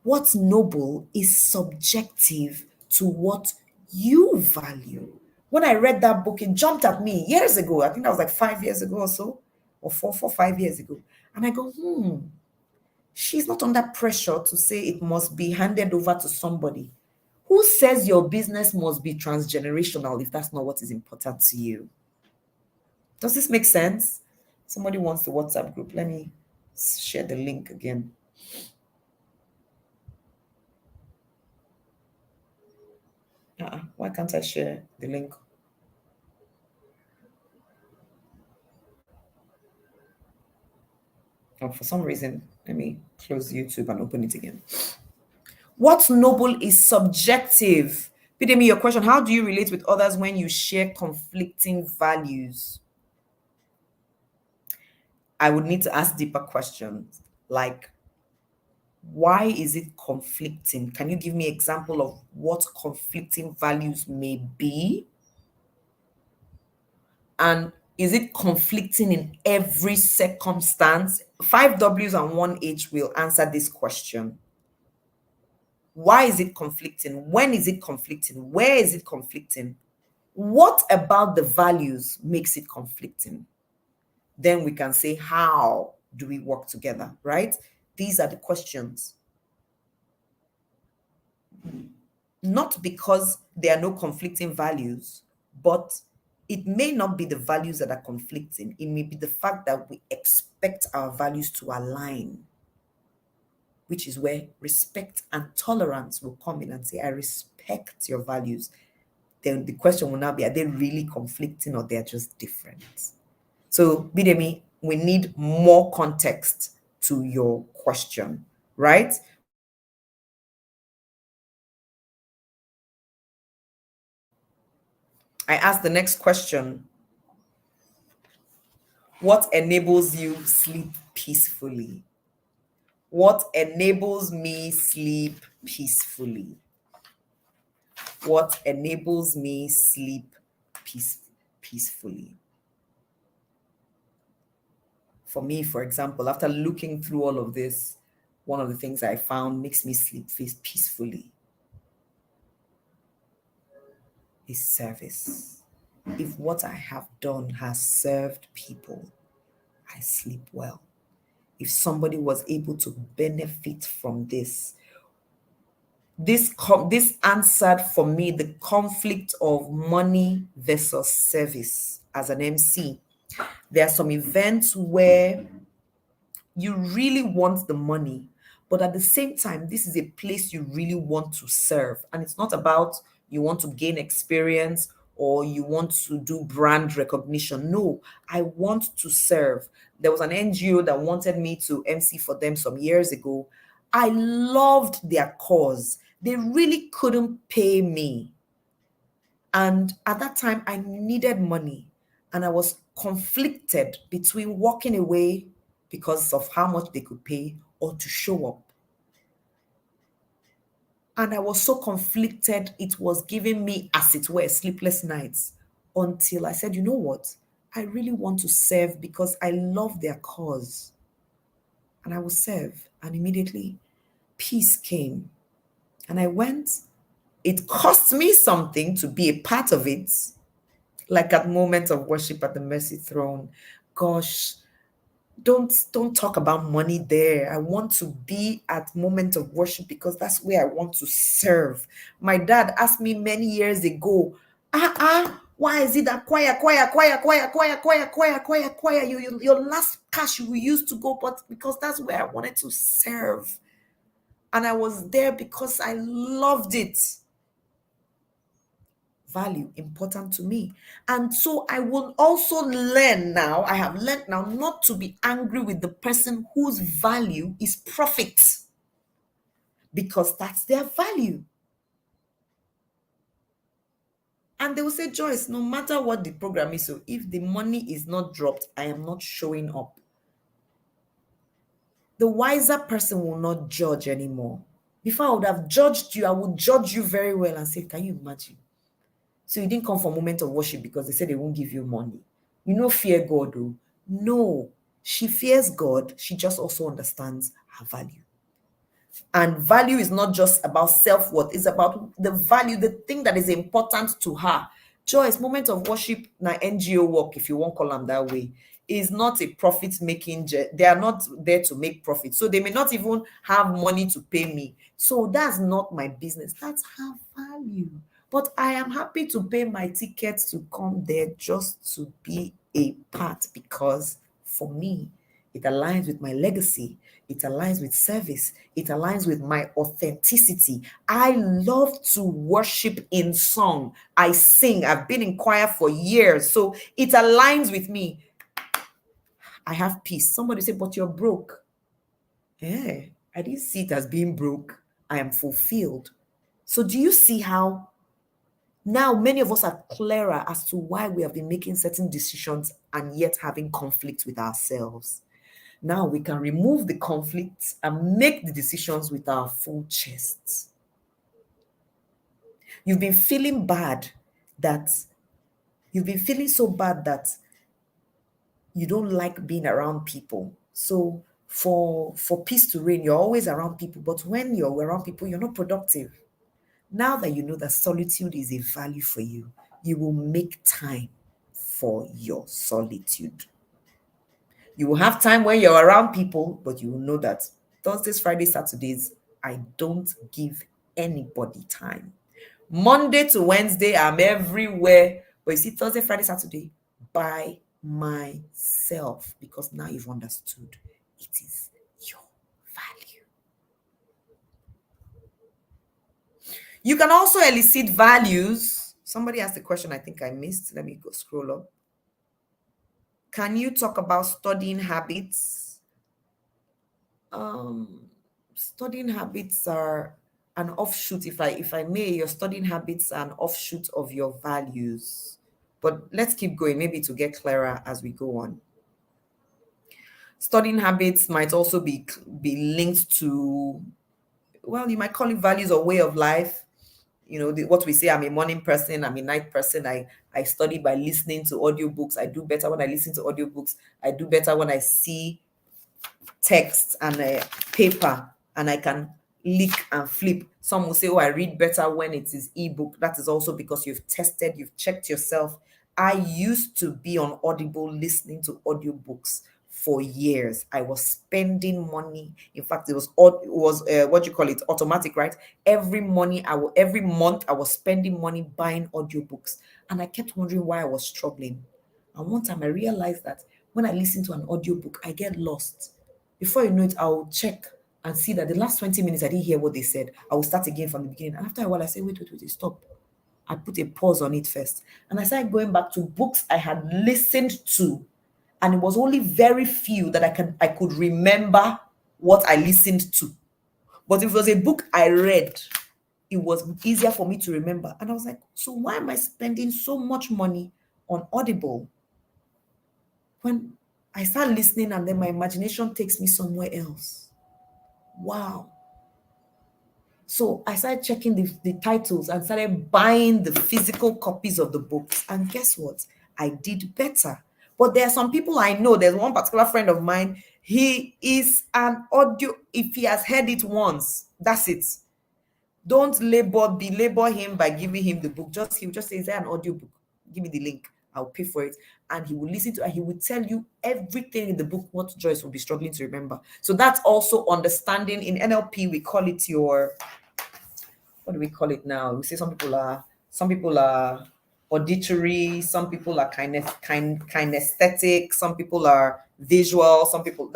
What's noble is subjective to what you value. When I read that book, it jumped at me years ago. I think that was like 5 years ago or so, or 5 years ago. And I go, she's not under pressure to say it must be handed over to somebody. Who says your business must be transgenerational if that's not what is important to you? Does this make sense? Somebody wants the WhatsApp group. Let me share the link again. Why can't I share the link? Oh, for some reason, let me close YouTube and open it again. What's noble is subjective. Bidemi, your question, how do you relate with others when you share conflicting values? I would need to ask deeper questions like, why is it conflicting? Can you give me an example of what conflicting values may be? And is it conflicting in every circumstance? 5 Ws and 1 H will answer this question. Why is it conflicting? When is it conflicting? Where is it conflicting? What about the values makes it conflicting? Then we can say, how do we work together, right? These are the questions. Not because there are no conflicting values, but it may not be the values that are conflicting. It may be the fact that we expect our values to align, which is where respect and tolerance will come in and say, I respect your values. Then the question will now be, are they really conflicting or they're just different? So, Bidemi, we need more context to your question, right? I ask the next question. What enables you sleep peacefully? What enables me sleep peacefully? What enables me sleep peacefully? For me, for example, after looking through all of this, one of the things I found makes me sleep peacefully is service. If what I have done has served people, I sleep well. If somebody was able to benefit from this answered for me the conflict of money versus service. As an MC, there are some events where you really want the money, but at the same time, this is a place you really want to serve. And it's not about you want to gain experience or you want to do brand recognition. No, I want to serve. There was an NGO that wanted me to MC for them some years ago. I loved their cause. They really couldn't pay me. And at that time, I needed money and I was conflicted between walking away because of how much they could pay or to show up. And I was so conflicted, it was giving me, as it were, sleepless nights until I said, you know what? I really want to serve because I love their cause. And I will serve. And immediately, peace came. And I went. It cost me something to be a part of it, like at moment of worship at the mercy throne. Gosh, don't talk about money there. I want to be at moment of worship because that's where I want to serve. My dad asked me many years ago, why is it that choir, your last cash you used to go, but because that's where I wanted to serve. And I was there because I loved it. Value important to me. And so I will also learn now, I have learned now not to be angry with the person whose value is profit, because that's their value. And they will say, Joyce, no matter what the program is, so if the money is not dropped, I am not showing up. The wiser person will not judge anymore. Before I would have judged you, I would judge you very well and say, can you imagine? So you didn't come for a moment of worship because they said they won't give you money. You know, fear God, though. No, she fears God. She just also understands her value. And value is not just about self-worth, it's about the value, the thing that is important to her. Joyce, moment of worship, na NGO work, if you won't call them that way, is not a profit making. They are not there to make profit. So they may not even have money to pay me. So that's not my business. That's her value. But I am happy to pay my ticket to come there just to be a part, because for me, it aligns with my legacy. It aligns with service. It aligns with my authenticity. I love to worship in song. I sing. I've been in choir for years. So it aligns with me. I have peace. Somebody say, but you're broke. Yeah, I didn't see it as being broke. I am fulfilled. So do you see how now many of us are clearer as to why we have been making certain decisions and yet having conflict with ourselves? Now we can remove the conflicts and make the decisions with our full chests. You've been feeling bad that you've been feeling so bad that you don't like being around people. So for peace to reign, you're always around people, but when you're around people, you're not productive. Now that you know that solitude is a value for you, you will make time for your solitude. You will have time when you're around people, but you will know that Thursdays, Fridays, Saturdays, I don't give anybody time. Monday to Wednesday, I'm everywhere. But you see, Thursday, Friday, Saturday, by myself, because now you've understood it is your value. You can also elicit values. Somebody asked a question I think I missed. Let me go scroll up. Can you talk about studying habits? Studying habits are an offshoot. If I may, your studying habits are an offshoot of your values. But let's keep going, maybe to get clearer as we go on. Studying habits might also be linked to, well, you might call it values or way of life. You know, what we say, I'm a morning person, I'm a night person. I study by listening to audiobooks. I do better when I listen to audiobooks. I do better when I see text and paper, and I can lick and flip. Some will say, oh, I read better when it is ebook. That is also because you've tested, you've checked yourself. I used to be on Audible listening to audiobooks for years. I was spending money. In fact, it was what you call it, automatic, right? Every month I was spending money buying audiobooks, and I kept wondering why I was struggling. And one time I realized that when I listen to an audiobook, I get lost. Before you know it, I'll check and see that the last 20 minutes I didn't hear what they said. I will start again from the beginning. And after a while, I say, wait, stop. I put a pause on it first. And I started going back to books I had listened to. And it was only very few that I could remember what I listened to. But if it was a book I read, it was easier for me to remember. And I was like, so why am I spending so much money on Audible when I start listening and then my imagination takes me somewhere else? Wow. So I started checking the titles and started buying the physical copies of the books. And guess what? I did better. But there are some people I know. There's one particular friend of mine. He is an audio. If he has heard it once, that's it. Don't belabor him by giving him the book. He'll just say, is there an audio book? Give me the link. I'll pay for it. And he will listen to it, and he will tell you everything in the book, what Joyce will be struggling to remember. So that's also understanding. In NLP, we call it what do we call it now? We say some people are auditory, some people are kinesthetic, some people are visual, some people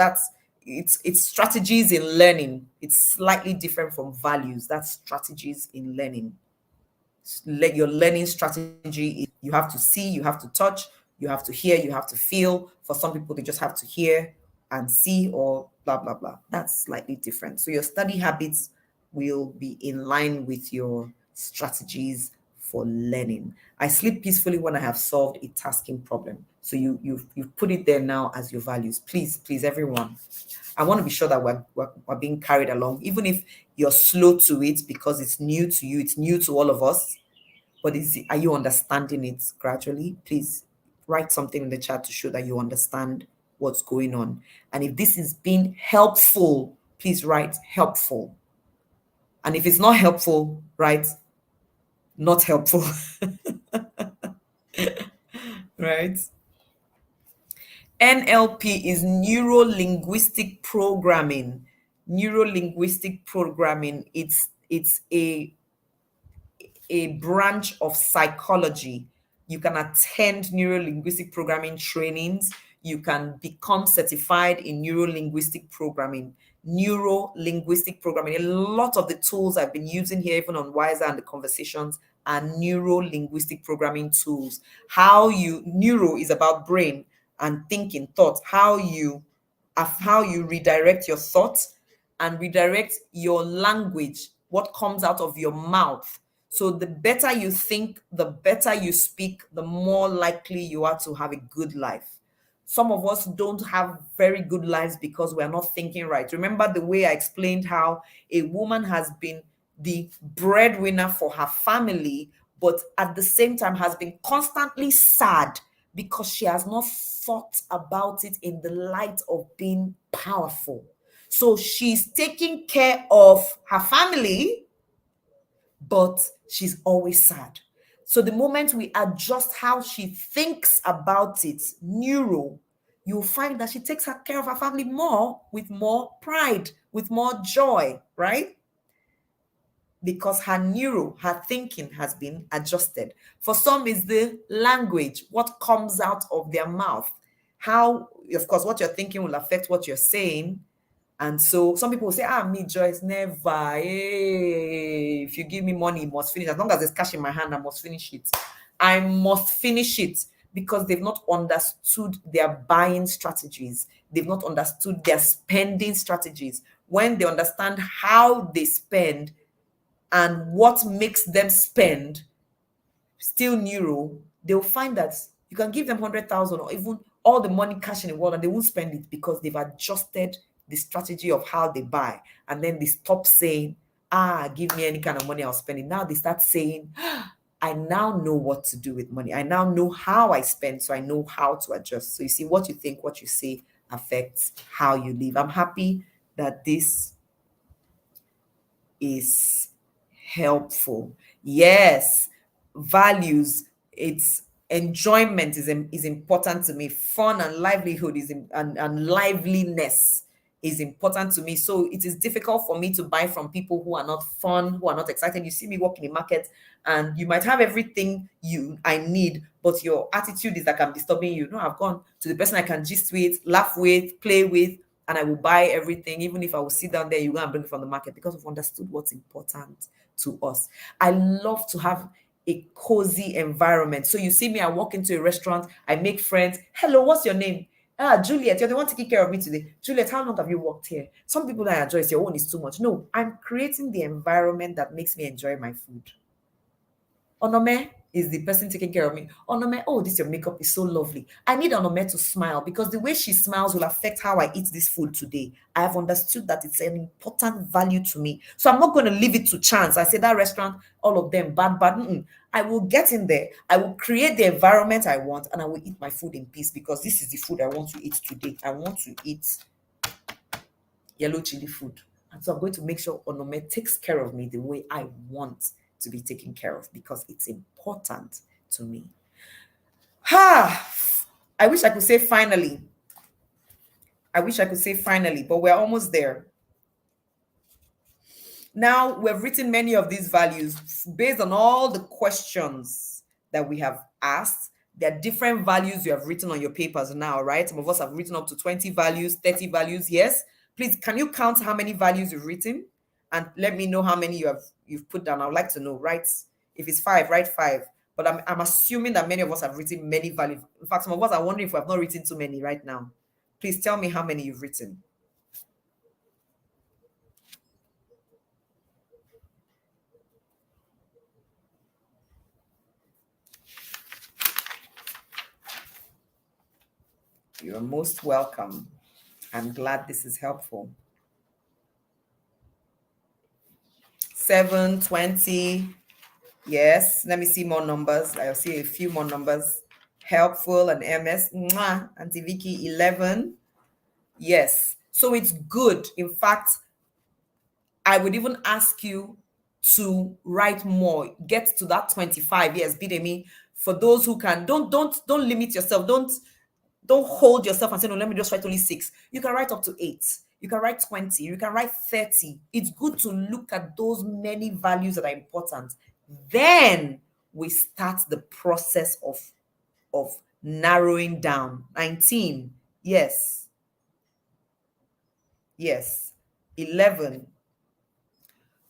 it's strategies in learning. It's slightly different from values. That's strategies in learning. Your learning strategy is you have to see, you have to touch, you have to hear, you have to feel. For some people, they just have to hear and see, or blah blah blah. That's slightly different. So your study habits will be in line with your strategies for learning. I sleep peacefully when I have solved a tasking problem. So you've put it there now as your values. Please, please, everyone. I want to be sure that we're being carried along, even if you're slow to it because it's new to you, it's new to all of us. But are you understanding it gradually? Please write something in the chat to show that you understand what's going on. And if this is being helpful, please write helpful. And if it's not helpful, write not helpful. Right? NLP is neuro linguistic programming. Neuro linguistic programming. It's a branch of psychology. You can attend neuro linguistic programming trainings. You can become certified in neuro linguistic programming. Neuro linguistic programming. A lot of the tools I've been using here, even on Wiser and the conversations, are neuro linguistic programming tools. Neuro is about brain and thinking, thoughts, how you redirect your thoughts and redirect your language, what comes out of your mouth. So the better you think, the better you speak, the more likely you are to have a good life. Some of us don't have very good lives because we're not thinking right. Remember the way I explained how a woman has been the breadwinner for her family, but at the same time has been constantly sad because she has not thought about it in the light of being powerful. So she's taking care of her family, but she's always sad. So the moment we adjust how she thinks about it, neuro, you'll find that she takes care of her family more with more pride, with more joy, right? Because her thinking has been adjusted. For some, is the language, what comes out of their mouth. How, of course, what you're thinking will affect what you're saying. And so some people will say, me, Joyce, never. Hey, if you give me money, you must finish. As long as there's cash in my hand, I must finish it. I must finish it because they've not understood their buying strategies. They've not understood their spending strategies. When they understand how they spend, and what makes them spend, still neuro, they'll find that you can give them 100,000 or even all the money cash in the world and they won't spend it because they've adjusted the strategy of how they buy. And then they stop saying, give me any kind of money, I'll spend it. Now they start saying, I now know what to do with money. I now know how I spend, so I know how to adjust. So you see, what you think, what you say affects how you live. I'm happy that this is helpful. Yes, values, it's enjoyment is important to me. Fun and livelihood and liveliness is important to me. So it is difficult for me to buy from people who are not fun, who are not excited. You see me walk in the market and you might have everything I need, but your attitude is like I'm disturbing you. No, I've gone to the person I can gist with, laugh with, play with, and I will buy everything, even if I will sit down there, you go and bring it from the market because we've understood what's important to us. I love to have a cozy environment. So you see me, I walk into a restaurant, I make friends. Hello, what's your name? Juliet, you're the one taking care of me today. Juliet, how long have you worked here? Some people that enjoy your own is too much. No, I'm creating the environment that makes me enjoy my food. Onome is the person taking care of me. Onome, oh, this your makeup is so lovely. I need Onome to smile because the way she smiles will affect how I eat this food today. I have understood that it's an important value to me. So I'm not going to leave it to chance. I say that restaurant, all of them, bad. I will get in there. I will create the environment I want and I will eat my food in peace because this is the food I want to eat today. I want to eat yellow chili food. And so I'm going to make sure Onome takes care of me the way I want to be taken care of because it's important to me. I wish I could say finally. But we're almost there. Now, we've written many of these values based on all the questions that we have asked. There are different values you have written on your papers now, right? Some of us have written up to 20 values, 30 values. Yes. Please, can you count how many values you've written? And let me know how many you've put down. I would like to know, right? If it's 5, write 5. But I'm assuming that many of us have written many values. In fact, some of us are wondering if we have not written too many right now. Please tell me how many you've written. You're most welcome. I'm glad this is helpful. 720. Yes. Let me see more numbers. I'll see a few more numbers. Helpful and MS. Mwah. Auntie Vicky, 11. Yes. So it's good. In fact, I would even ask you to write more. Get to that 25. Yes, Bidemi. For those who can, don't limit yourself. Don't hold yourself and say, no, let me just write only 6. You can write up to 8. You can write 20. You can write 30. It's good to look at those many values that are important. Then we start the process of narrowing down. 19. Yes. Yes. 11.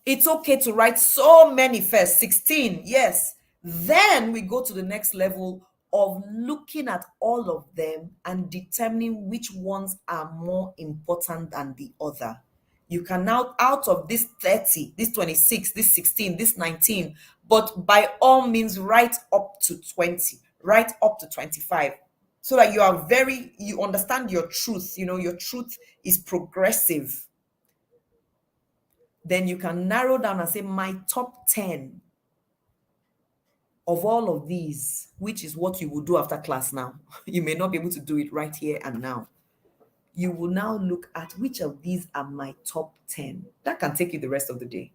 It's okay to write so many first. 16. Yes. Then we go to the next level of looking at all of them and determining which ones are more important than the other. You can now, out of this 30, this 26, this 16, this 19, but by all means, write up to 20, write up to 25, so that you understand your truth. Your truth is progressive. Then you can narrow down and say, my top 10 of all of these, which is what you will do after class now. You may not be able to do it right here and now. You will now look at which of these are my top 10. That can take you the rest of the day.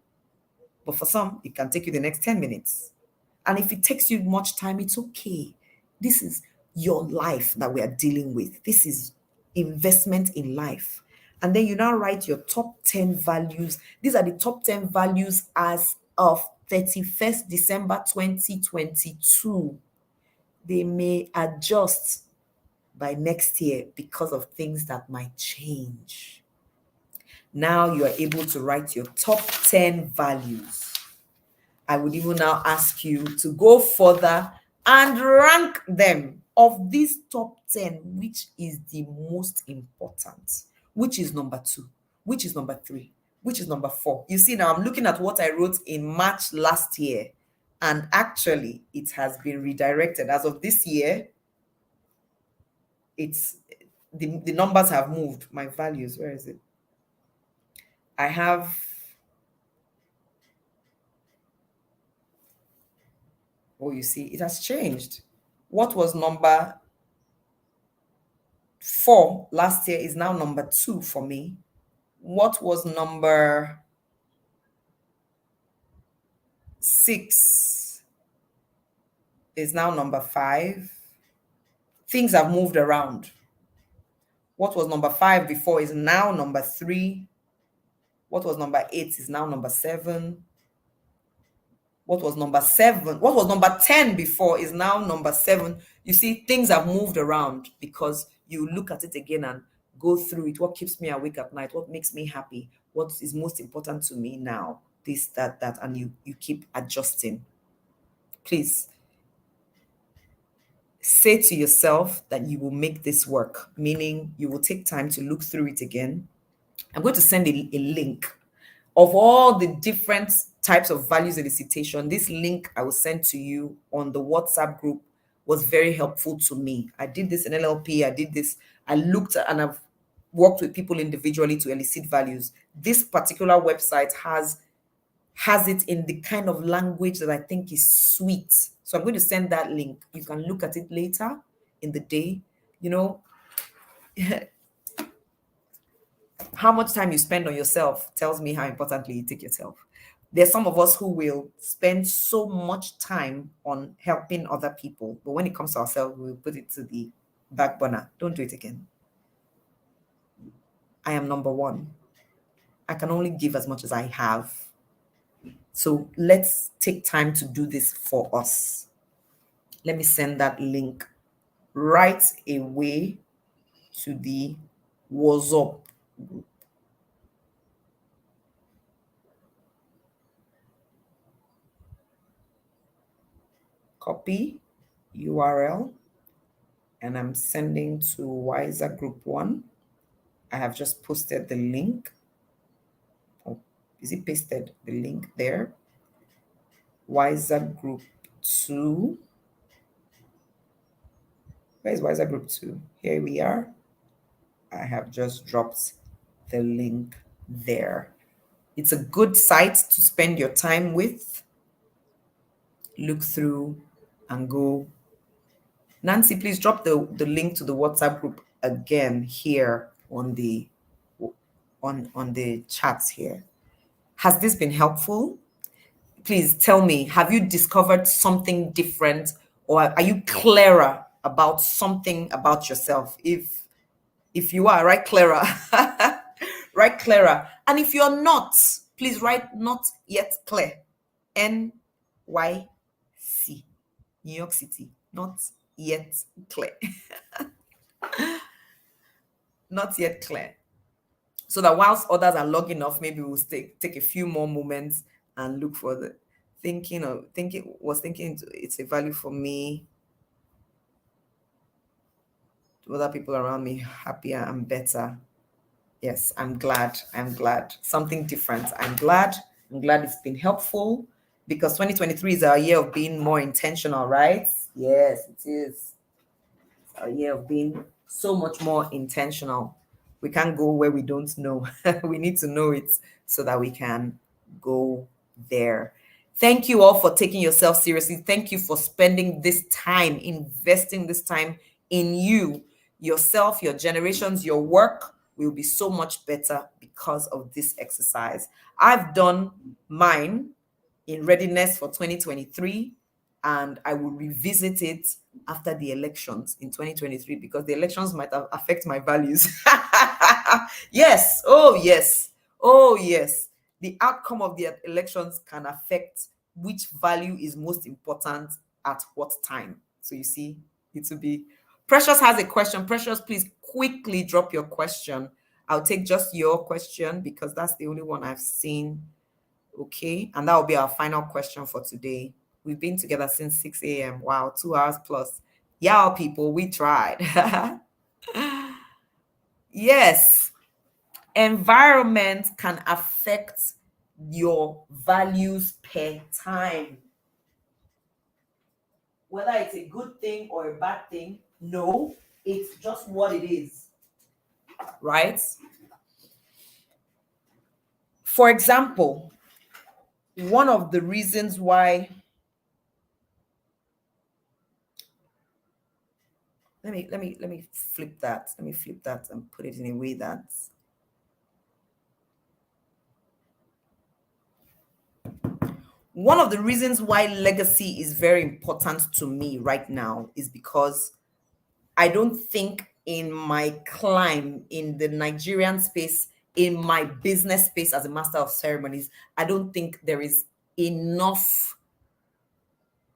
But for some, it can take you the next 10 minutes. And if it takes you much time, it's okay. This is your life that we are dealing with. This is investment in life. And then you now write your top 10 values. These are the top 10 values as of 31st December 2022. They may adjust by next year because of things that might change. Now you are able to write your top 10 values. I would even now ask you to go further and rank them. Of these top 10, which is the most important? Which is number 2? Which is number 3? Which is number 4? You see, now I'm looking at what I wrote in March last year, and actually it has been redirected. As of this year, it's the numbers have moved. My values, where is it? I have, oh, you see, it has changed. What was number 4 last year is now number 2 for me. What was number 6 is now number 5. Things have moved around. What was number 5 before is now number 3. What was number 8 is now number 7. What was number 7? What was number 10 before is now number 7. You see, things have moved around because you look at it again and go through it. What keeps me awake at night? What makes me happy? What is most important to me now? This, that, and you keep adjusting. Please say to yourself that you will make this work, meaning you will take time to look through it again. I'm going to send a link of all the different types of values elicitation. This link I will send to you on the WhatsApp group was very helpful to me. I did this in LLP. I looked at, and I've worked with people individually to elicit values. This particular website has it in the kind of language that I think is sweet. So I'm going to send that link. You can look at it later in the day. How much time you spend on yourself tells me how importantly you take yourself. There's some of us who will spend so much time on helping other people, but when it comes to ourselves, we'll put it to the back burner. Don't do it again. I am number 1. I can only give as much as I have. So let's take time to do this for us. Let me send that link right away to the WhatsApp group. Copy URL, and I'm sending to Wiser Group 1. I have just posted the link. Oh, is it pasted? The link there. Wiser Group 2. Where is Wiser Group 2? Here we are. I have just dropped the link there. It's a good site to spend your time with, look through, and go. Nancy, please drop the link to the WhatsApp group again here on the chats here. Has this been helpful? Please tell me, have you discovered something different, or are you clearer about something about yourself? If you are, write clearer. Write clearer. And if you're not, please write not yet clear. NYC. New York City. Not yet clear. Not yet clear. So that whilst others are logging off, maybe we'll take a few more moments and look for the thinking it's a value for me, to other people around me, happier and better. Yes, I'm glad. Something different. I'm glad it's been helpful, because 2023 is our year of being more intentional, right? Yes, it is. It's our year of being so much more intentional. We can't go where we don't know. We need to know it so that we can go there. Thank you all for taking yourself seriously. Thank you for spending this time, investing this time in you, yourself, your generations, your work will be so much better because of this exercise. I've done mine in readiness for 2023, and I will revisit it after the elections in 2023, because the elections might affect my values. Yes. Oh, yes. Oh, yes. The outcome of the elections can affect which value is most important at what time. So you see, it will be. Precious has a question. Precious, please quickly drop your question. I'll take just your question because that's the only one I've seen. Okay. And that will be our final question for today. We've been together since 6 a.m. Wow, 2 hours plus. Y'all people, we tried. Yes. Environment can affect your values per time. Whether it's a good thing or a bad thing, no, it's just what it is. Right? For example, one of the reasons why, let me flip that. Let me flip that and put it in a way that one of the reasons why legacy is very important to me right now is because I don't think in my climb in the Nigerian space, in my business space as a master of ceremonies, I don't think there is enough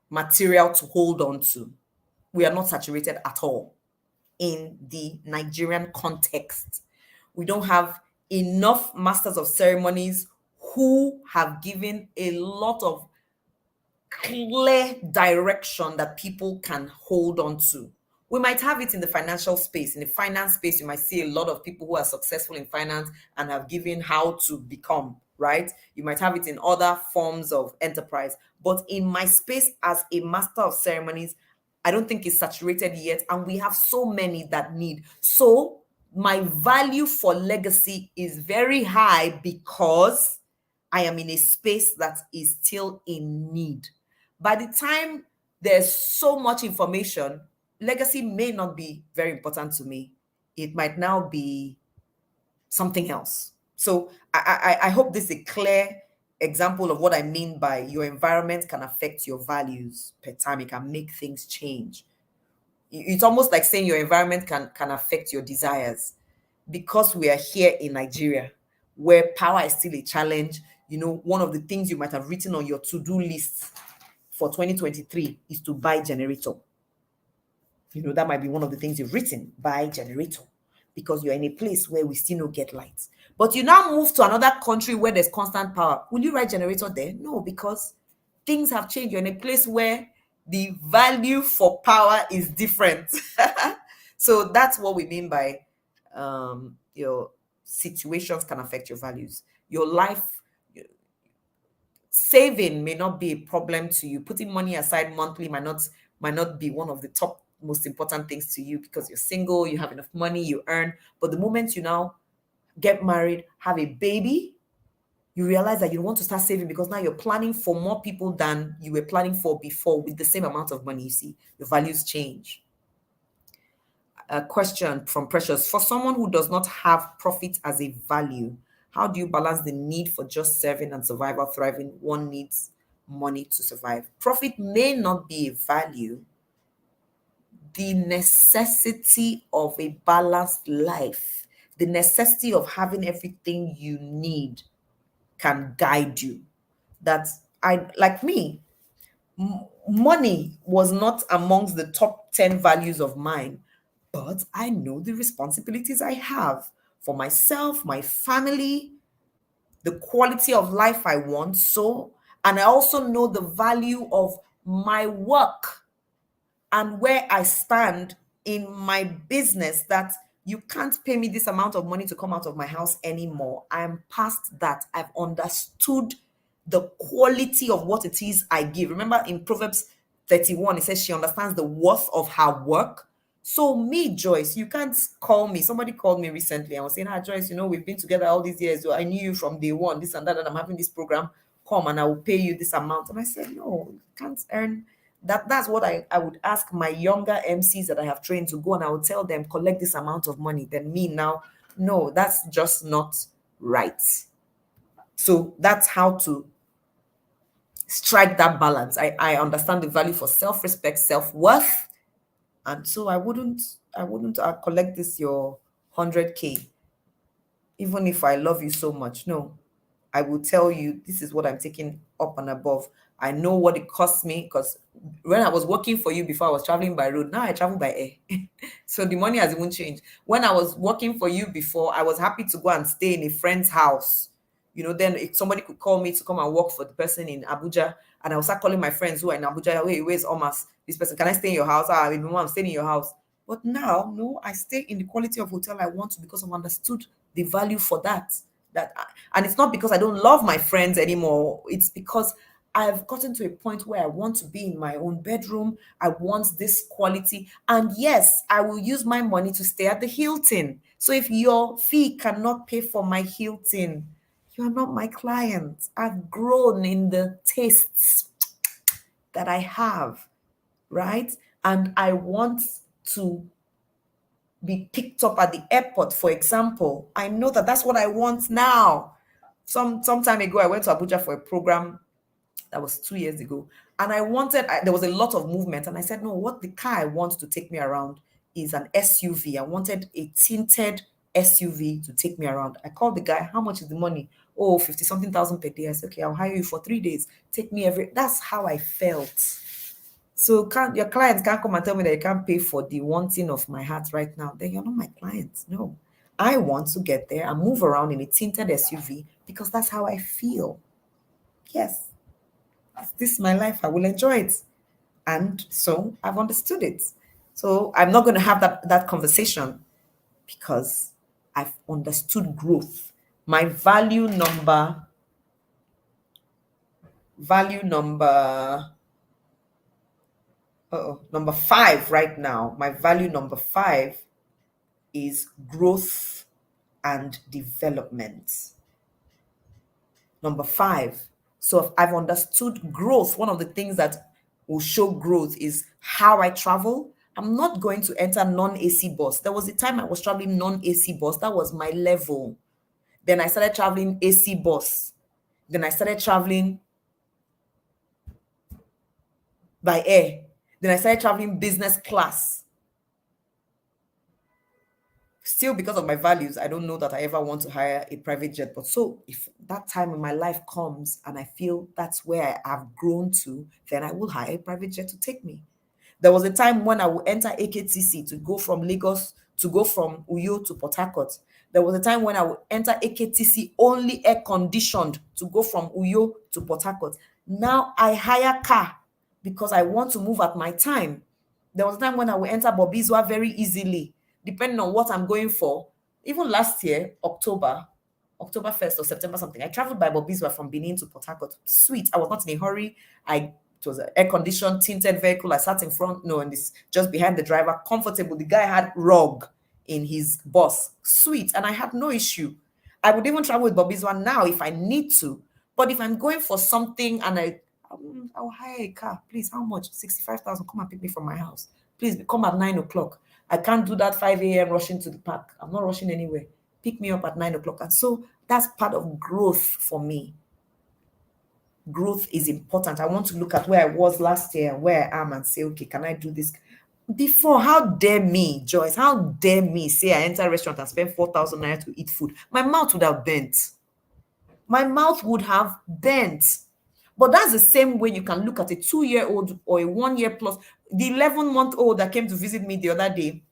material to hold on to. We are not saturated at all in the Nigerian context. We don't have enough masters of ceremonies who have given a lot of clear direction that people can hold on to. We might have it in the financial space. In the finance space, you might see a lot of people who are successful in finance and have given how to become, right? You might have it in other forms of enterprise. But in my space as a master of ceremonies, I don't think it's saturated yet. And we have so many that need. So my value for legacy is very high because I am in a space that is still in need. By the time there's so much information, legacy may not be very important to me. It might now be something else. So I hope this is a clear example of what I mean by your environment can affect your values per time. It can make things change. It's almost like saying your environment can affect your desires. Because we are here in Nigeria, where power is still a challenge, one of the things you might have written on your to-do list for 2023 is to buy generator. That might be one of the things you've written, buy generator, because you're in a place where we still don't get lights. But you now move to another country where there's constant power. Will you write generator there? No, because things have changed. You're in a place where the value for power is different. So that's what we mean by your situations can affect your values. Your life saving may not be a problem to you. Putting money aside monthly might not be one of the top most important things to you because you're single, you have enough money, you earn. But the moment you now get married, have a baby, you realize that you want to start saving because now you're planning for more people than you were planning for before with the same amount of money. You see, your values change. A question from Precious. For someone who does not have profit as a value, how do you balance the need for just serving and survival thriving? One needs money to survive. Profit may not be a value. The necessity of a balanced life, the necessity of having everything you need can guide you. That I like me, money was not amongst the top 10 values of mine, but I know the responsibilities I have for myself, my family, the quality of life I want. So, and I also know the value of my work and where I stand in my business, that you can't pay me this amount of money to come out of my house anymore. I am past that. I've understood the quality of what it is I give. Remember in Proverbs 31, it says she understands the worth of her work. So me, Joyce, you can't call me. Somebody called me recently and was saying, Joyce, we've been together all these years. So I knew you from day one, this and that, and I'm having this program. Come and I will pay you this amount. And I said, no, you can't earn that. That's what I would ask my younger MCs that I have trained to go, and I would tell them, collect this amount of money. Then me now, no, that's just not right. So that's how to strike that balance. I understand the value for self-respect, self-worth, and so I wouldn't collect this your 100K, even if I love you so much. No, I will tell you this is what I'm taking up and above. I know what it costs me because when I was working for you before, I was traveling by road. Now I travel by air. So the money has even changed. When I was working for you before, I was happy to go and stay in a friend's house. Then if somebody could call me to come and work for the person in Abuja, and I will start calling my friends who are in Abuja. Wait, where's Omas? This person, can I stay in your house? I'm staying in your house. But now, no, I stay in the quality of hotel I want to because I've understood the value for that. And it's not because I don't love my friends anymore. It's because I've gotten to a point where I want to be in my own bedroom. I want this quality. And yes, I will use my money to stay at the Hilton. So if your fee cannot pay for my Hilton, you are not my client. I've grown in the tastes that I have, right? And I want to be picked up at the airport, for example. I know that that's what I want now. Some time ago, I went to Abuja for a program that was 2 years ago, and there was a lot of movement, and I said, no, what the car I want to take me around is an SUV. I wanted a tinted SUV to take me around. I called the guy, how much is the money? Oh, 50 something thousand per day. I said, okay, I'll hire you for 3 days. Take me that's how I felt. So your clients can't come and tell me that you can't pay for the wanting of my heart right now. Then you're not my client. No. I want to get there and move around in a tinted SUV because that's how I feel. Yes. Is this my life? I will enjoy it. And so I've understood it. So I'm not going to have that conversation because I've understood growth. My number 5 right now. My value number 5 is growth and development. Number 5. So if I've understood growth, one of the things that will show growth is how I travel. I'm not going to enter non-AC bus. There was a time I was traveling non-AC bus. That was my level. Then I started traveling AC bus. Then I started traveling by air. Then I started traveling business class. Still, because of my values, I don't know that I ever want to hire a private jet. But so if that time in my life comes and I feel that's where I have grown to, then I will hire a private jet to take me. There was a time when I would enter AKTC to go from Lagos, to go from Uyo to Port Harcourt. There was a time when I would enter AKTC only air conditioned to go from Uyo to Port Harcourt. Now I hire car because I want to move at my time. There was a time when I would enter Bobizwa very easily, depending on what I'm going for. Even last year, October 1st or September something, I traveled by Bobizwa from Benin to Port Harcourt. Sweet. I was not in a hurry. I It was an air-conditioned, tinted vehicle. I sat in front, no, and this just behind the driver, comfortable. The guy had rug in his bus, sweet, and I had no issue. I would even travel with Bobby's one now if I need to. But if I'm going for something and I'll hire a car, please. How much? 65,000. Come and pick me from my house. Please come at 9 o'clock. I can't do that 5 a.m. rushing to the park. I'm not rushing anywhere. Pick me up at 9 o'clock. And so that's part of growth for me. Growth is important. I want to look at where I was last year and where I am and say, okay, can I do this? Before, how dare me, Joyce, how dare me say I enter a restaurant and spend 4,000 naira to eat food? My mouth would have bent. My mouth would have bent. But that's the same way you can look at a 2-year-old or a 1 year plus. The 11-month-old that came to visit me the other day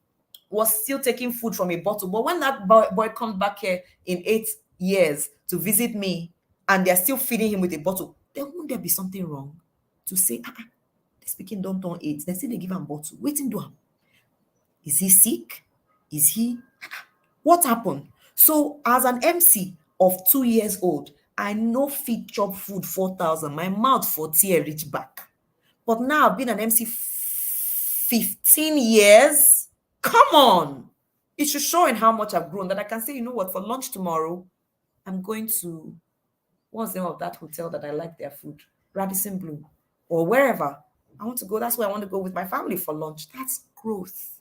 was still taking food from a bottle. But when that boy comes back here in 8 years to visit me and they're still feeding him with a bottle, then won't there be something wrong to say, this pikin don't turn 8? They say they give him bottle. Waiting do him. Is he sick? Is he? What happened? So as an MC of 2 years old, I know fit chop food 4,000. My mouth for tear reach back. But now I've been an MC 15 years. Come on. It should show in how much I've grown that I can say, you know what, for lunch tomorrow, I'm going to, what's the name of that hotel that I like their food? Radisson Blue or wherever. I want to go. That's where I want to go with my family for lunch. That's growth.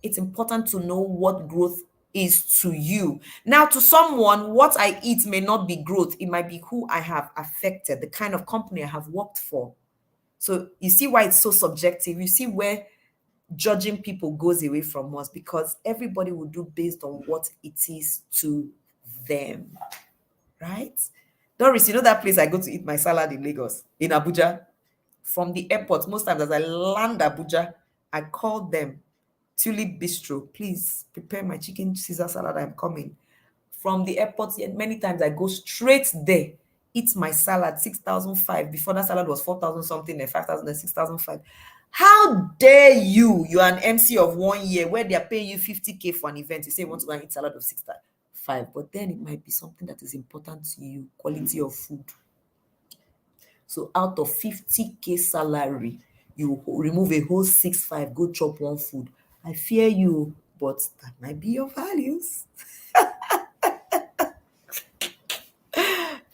It's important to know what growth is to you. Now, to someone, what I eat may not be growth. It might be who I have affected, the kind of company I have worked for. So you see why it's so subjective. You see where judging people goes away from us, because everybody will do based on what it is to them, right? Doris, you know that place I go to eat my salad in Lagos, in Abuja? From the airport, most times as I land Abuja, I call them, Tulip Bistro, please prepare my chicken Caesar salad, I'm coming. From the airport, many times I go straight there, eat my salad, 6,005. Before that salad was 4,000 something, and 5,000 and 6,005. How dare you? You're an MC of 1 year where they're paying you 50K for an event. You say you want to go and eat salad of 6,005, but then it might be something that is important to you, quality of food. So out of 50K salary, you remove a whole 6,500, go chop one food. I fear you, but that might be your values.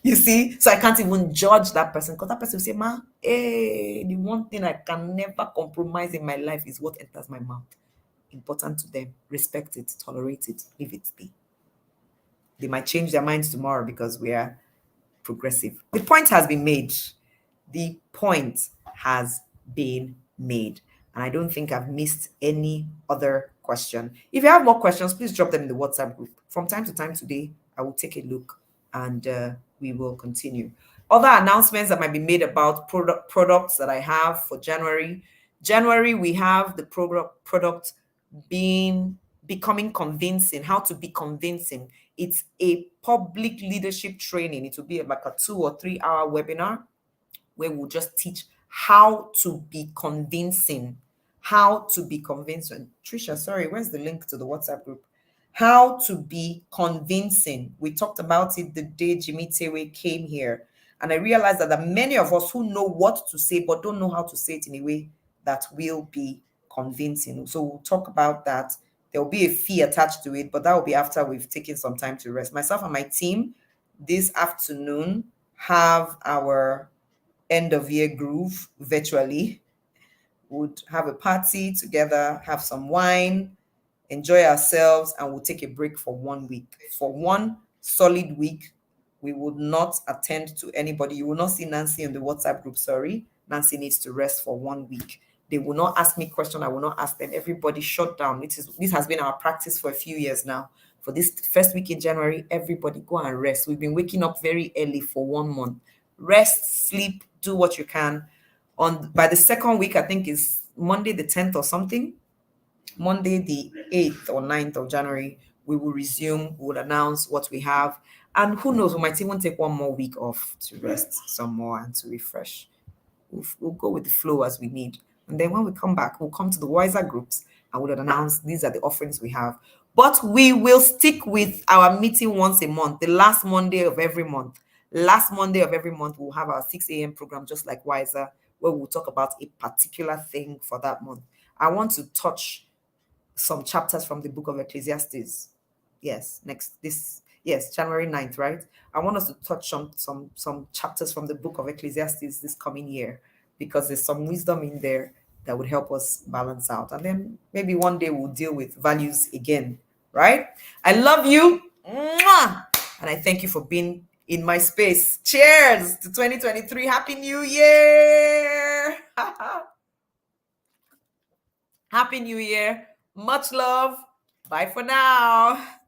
You see, so I can't even judge that person, because that person will say, ma, hey, the one thing I can never compromise in my life is what enters my mouth. Important to them. Respect it, tolerate it, leave it be. They might change their minds tomorrow because we are progressive. The point has been made. The point has been made. And I don't think I've missed any other question. If you have more questions, please drop them in the WhatsApp group. From time to time today, I will take a look and we will continue. Other announcements that might be made about products that I have for January. January, we have the product becoming convincing, how to be convincing. It's a public leadership training. It will be like a 2 or 3 hour webinar where we'll just teach how to be convincing. How to be convincing. Trisha, sorry, where's the link to the WhatsApp group? How to be convincing. We talked about it the day Jimmy Tewe came here. And I realized that there are many of us who know what to say, but don't know how to say it in a way that will be convincing. So we'll talk about that. There will be a fee attached to it, but that will be after we've taken some time to rest. Myself and my team this afternoon have our end of year groove virtually. Would have a party together, have some wine, enjoy ourselves, and we'll take a break for 1 week. For 1 solid week, we would not attend to anybody. You will not see Nancy in the WhatsApp group. Sorry, Nancy needs to rest for 1 week. They will not ask me questions. I will not ask them. Everybody shut down. This has been our practice for a few years now. For this first week in January, everybody go and rest. We've been waking up very early for 1 month. Rest, sleep, do what you can. By the second week, I think is Monday the 10th or something, Monday the 8th or 9th of January, we will resume. We'll announce what we have. And who knows, we might even take 1 more week off to rest some more and to refresh. We'll go with the flow as we need. And then when we come back, we'll come to the wiser groups and we'll announce these are the offerings we have. But we will stick with our meeting once a month, the last Monday of every month. Last Monday of every month, we'll have our 6 a.m. program, just like Wiser. where we'll talk about a particular thing for that month. I want to touch some chapters from the book of Ecclesiastes. Yes, January 9th, right? I want us to touch some chapters from the book of Ecclesiastes this coming year, because there's some wisdom in there that would help us balance out. And then maybe one day we'll deal with values again, right? I love you. Mwah! And I thank you for being in my space. Cheers to 2023. Happy New Year. Happy New Year. Much love. Bye for now.